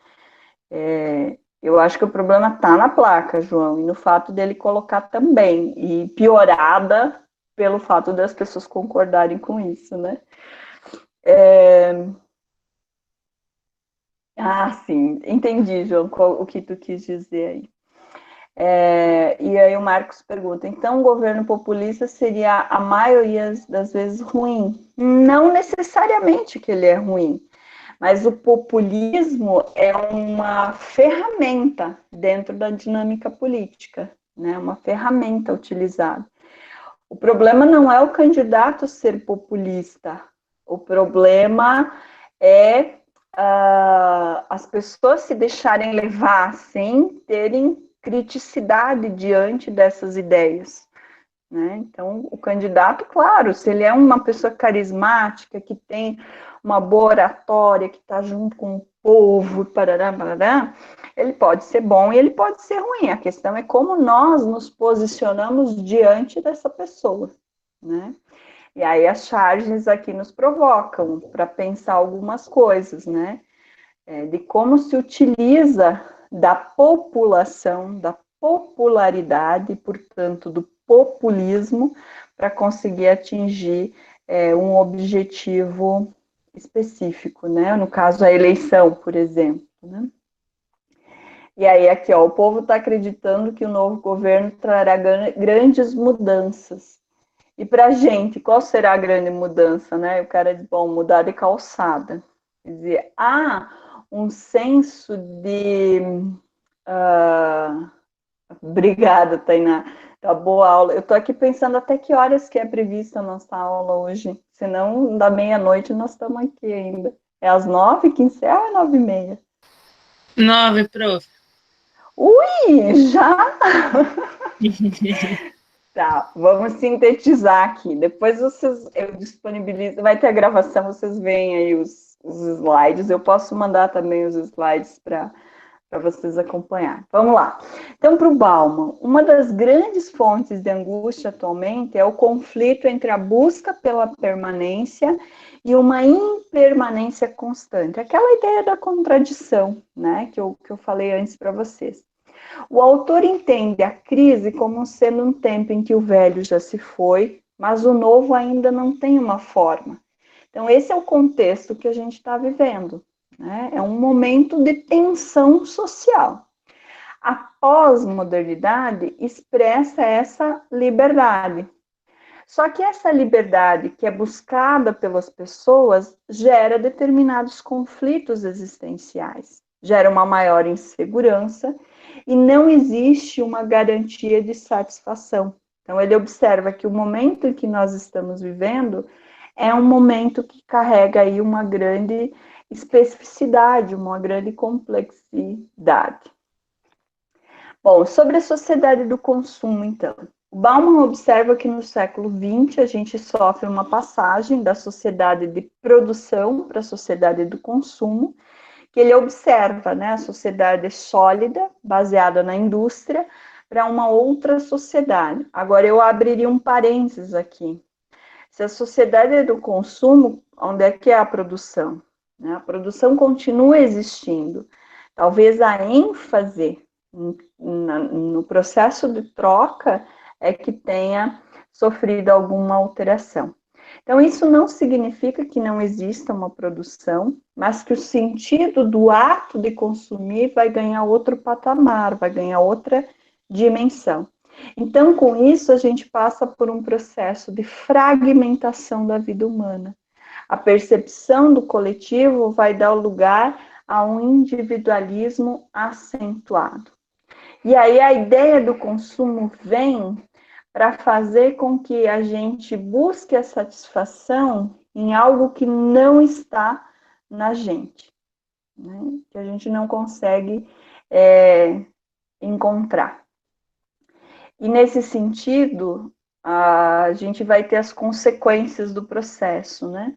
Eu acho que o problema está na placa, João, e no fato dele colocar também, e piorada pelo fato das pessoas concordarem com isso, né? Ah, sim, entendi, João, o que tu quis dizer aí. E aí o Marcos pergunta, então o governo populista seria a maioria das vezes ruim? Não necessariamente que ele é ruim, mas o populismo é uma ferramenta dentro da dinâmica política, né? Uma ferramenta utilizada. O problema não é o candidato ser populista, o problema é as pessoas se deixarem levar sem terem criticidade diante dessas ideias. Né? Então, o candidato, claro, se ele é uma pessoa carismática, que tem uma boa oratória, que está junto com o povo, parará, parará, ele pode ser bom e ele pode ser ruim. A questão é como nós nos posicionamos diante dessa pessoa. Né? E aí as charges aqui nos provocam para pensar algumas coisas, né? De como se utiliza da população, da popularidade, portanto, do populismo, para conseguir atingir um objetivo específico, né? No caso, a eleição, por exemplo. Né? E aí, aqui, ó, o povo está acreditando que o novo governo trará grandes mudanças. E para a gente, qual será a grande mudança, né? O cara diz, bom, mudar de calçada. Quer dizer, um senso de... Uh, obrigada, Tainá. Tá boa aula. Eu tô aqui pensando até que horas que é prevista a nossa aula hoje. Senão, da meia-noite, nós estamos aqui ainda. É às 9 que encerra, 9h30? 9, prof. Ui, já? Tá, vamos sintetizar aqui. Depois eu disponibilizo, vai ter a gravação, vocês veem aí os slides. Eu posso mandar também os slides para vocês acompanharem. Vamos lá. Então, para o Bauman, uma das grandes fontes de angústia atualmente é o conflito entre a busca pela permanência e uma impermanência constante. Aquela ideia da contradição, né, que eu falei antes para vocês. O autor entende a crise como sendo um tempo em que o velho já se foi, mas o novo ainda não tem uma forma. Então, esse é o contexto que a gente está vivendo. Né? É um momento de tensão social. A pós-modernidade expressa essa liberdade. Só que essa liberdade que é buscada pelas pessoas gera determinados conflitos existenciais, gera uma maior insegurança e não existe uma garantia de satisfação. Então, ele observa que o momento em que nós estamos vivendo é um momento que carrega aí uma grande especificidade, uma grande complexidade. Bom, sobre a sociedade do consumo, então. O Bauman observa que no século XX a gente sofre uma passagem da sociedade de produção para a sociedade do consumo, que ele observa, né, a sociedade sólida, baseada na indústria, para uma outra sociedade. Agora, eu abriria um parênteses aqui. Se a sociedade é do consumo, onde é que é a produção? Né? A produção continua existindo. Talvez a ênfase no processo de troca é que tenha sofrido alguma alteração. Então, isso não significa que não exista uma produção, mas que o sentido do ato de consumir vai ganhar outro patamar, vai ganhar outra dimensão. Então, com isso, a gente passa por um processo de fragmentação da vida humana. A percepção do coletivo vai dar lugar a um individualismo acentuado. E aí a ideia do consumo vem para fazer com que a gente busque a satisfação em algo que não está na gente, né? Que a gente não consegue encontrar. E nesse sentido, a gente vai ter as consequências do processo, né?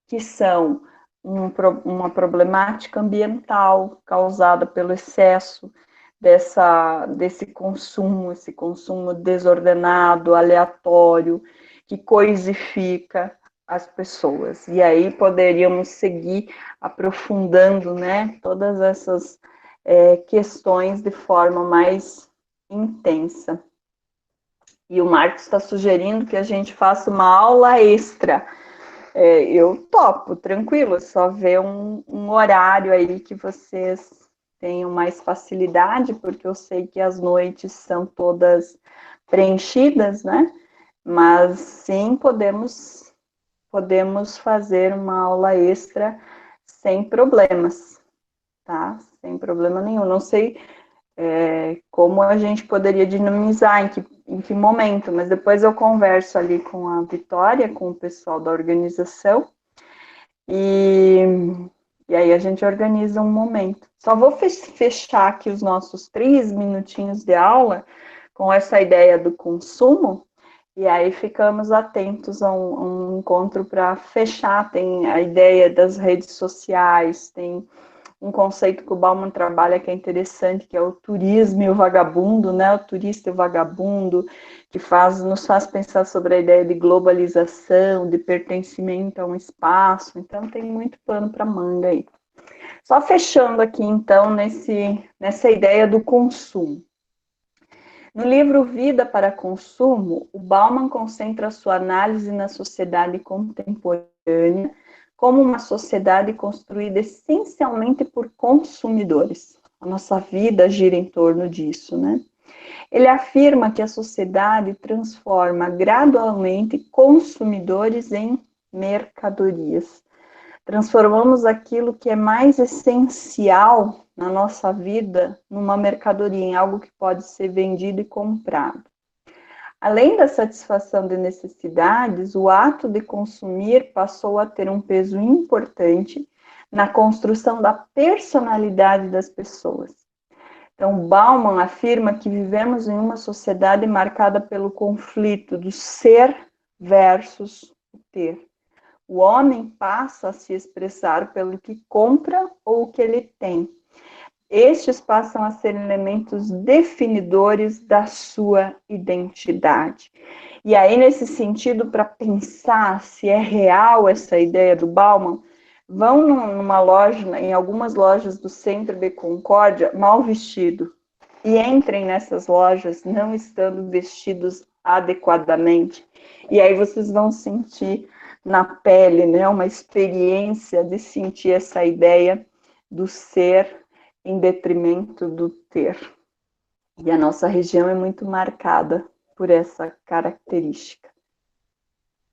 Que são uma problemática ambiental causada pelo excesso desse consumo, esse consumo desordenado, aleatório, que coisifica as pessoas. E aí poderíamos seguir aprofundando, né, todas essas questões de forma mais intensa. E o Marcos está sugerindo que a gente faça uma aula extra Eu topo, tranquilo, só ver um horário aí que vocês tenham mais facilidade, porque eu sei que as noites são todas preenchidas, né? Mas sim, podemos fazer uma aula extra sem problemas, tá? Sem problema nenhum. Não sei como a gente poderia dinamizar, em que momento, mas depois eu converso ali com a Vitória, com o pessoal da organização, e, e aí a gente organiza um momento. Só vou fechar aqui os nossos 3 minutinhos de aula com essa ideia do consumo, e aí ficamos atentos a um encontro para fechar. Tem a ideia das redes sociais, tem um conceito que o Bauman trabalha que é interessante, que é o turismo e o vagabundo, né? O turista e o vagabundo, que nos faz pensar sobre a ideia de globalização, de pertencimento a um espaço. Então, tem muito pano para manga aí. Só fechando aqui, então, nessa ideia do consumo. No livro Vida para Consumo, o Bauman concentra sua análise na sociedade contemporânea como uma sociedade construída essencialmente por consumidores. A nossa vida gira em torno disso, né? Ele afirma que a sociedade transforma gradualmente consumidores em mercadorias. Transformamos aquilo que é mais essencial na nossa vida numa mercadoria, em algo que pode ser vendido e comprado. Além da satisfação de necessidades, o ato de consumir passou a ter um peso importante na construção da personalidade das pessoas. Então, Bauman afirma que vivemos em uma sociedade marcada pelo conflito do ser versus o ter. O homem passa a se expressar pelo que compra ou o que ele tem. Estes passam a ser elementos definidores da sua identidade. E aí, nesse sentido, para pensar se é real essa ideia do Bauman, vão numa loja, em algumas lojas do centro de Concórdia, mal vestido, e entrem nessas lojas não estando vestidos adequadamente. E aí vocês vão sentir na pele, né, uma experiência de sentir essa ideia do ser em detrimento do ter. E a nossa região é muito marcada por essa característica.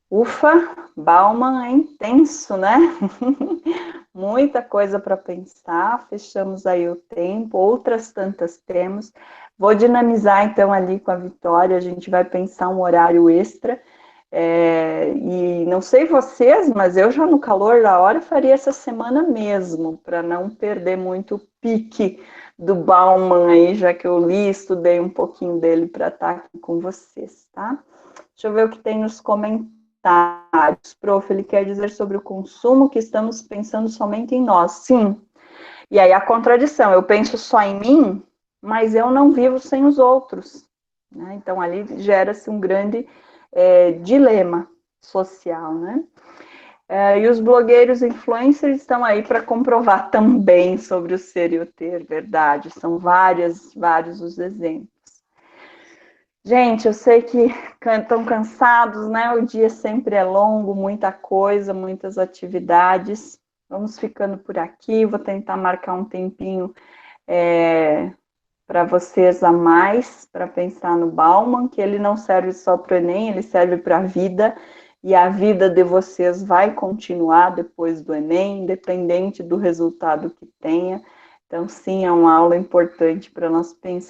Ufa, Bauman é intenso, né? Muita coisa para pensar, fechamos aí o tempo, outras tantas temos. Vou dinamizar então ali com a Vitória, a gente vai pensar um horário extra. E não sei vocês, mas eu já no calor da hora faria essa semana mesmo, para não perder muito o pique do Bauman aí, já que eu li, estudei um pouquinho dele para estar aqui com vocês, tá? Deixa eu ver o que tem nos comentários. Prof, ele quer dizer sobre o consumo que estamos pensando somente em nós. Sim. E aí a contradição, eu penso só em mim, mas eu não vivo sem os outros, né? Então ali gera-se um grande dilema social, né? E os blogueiros influencers estão aí para comprovar também sobre o ser e o ter, verdade. São vários os exemplos. Gente, eu sei que estão cansados, né? O dia sempre é longo, muita coisa, muitas atividades. Vamos ficando por aqui. Vou tentar marcar um tempinho para vocês a mais, para pensar no Bauman, que ele não serve só para o Enem, ele serve para a vida, e a vida de vocês vai continuar depois do Enem, independente do resultado que tenha. Então, sim, é uma aula importante para nós pensar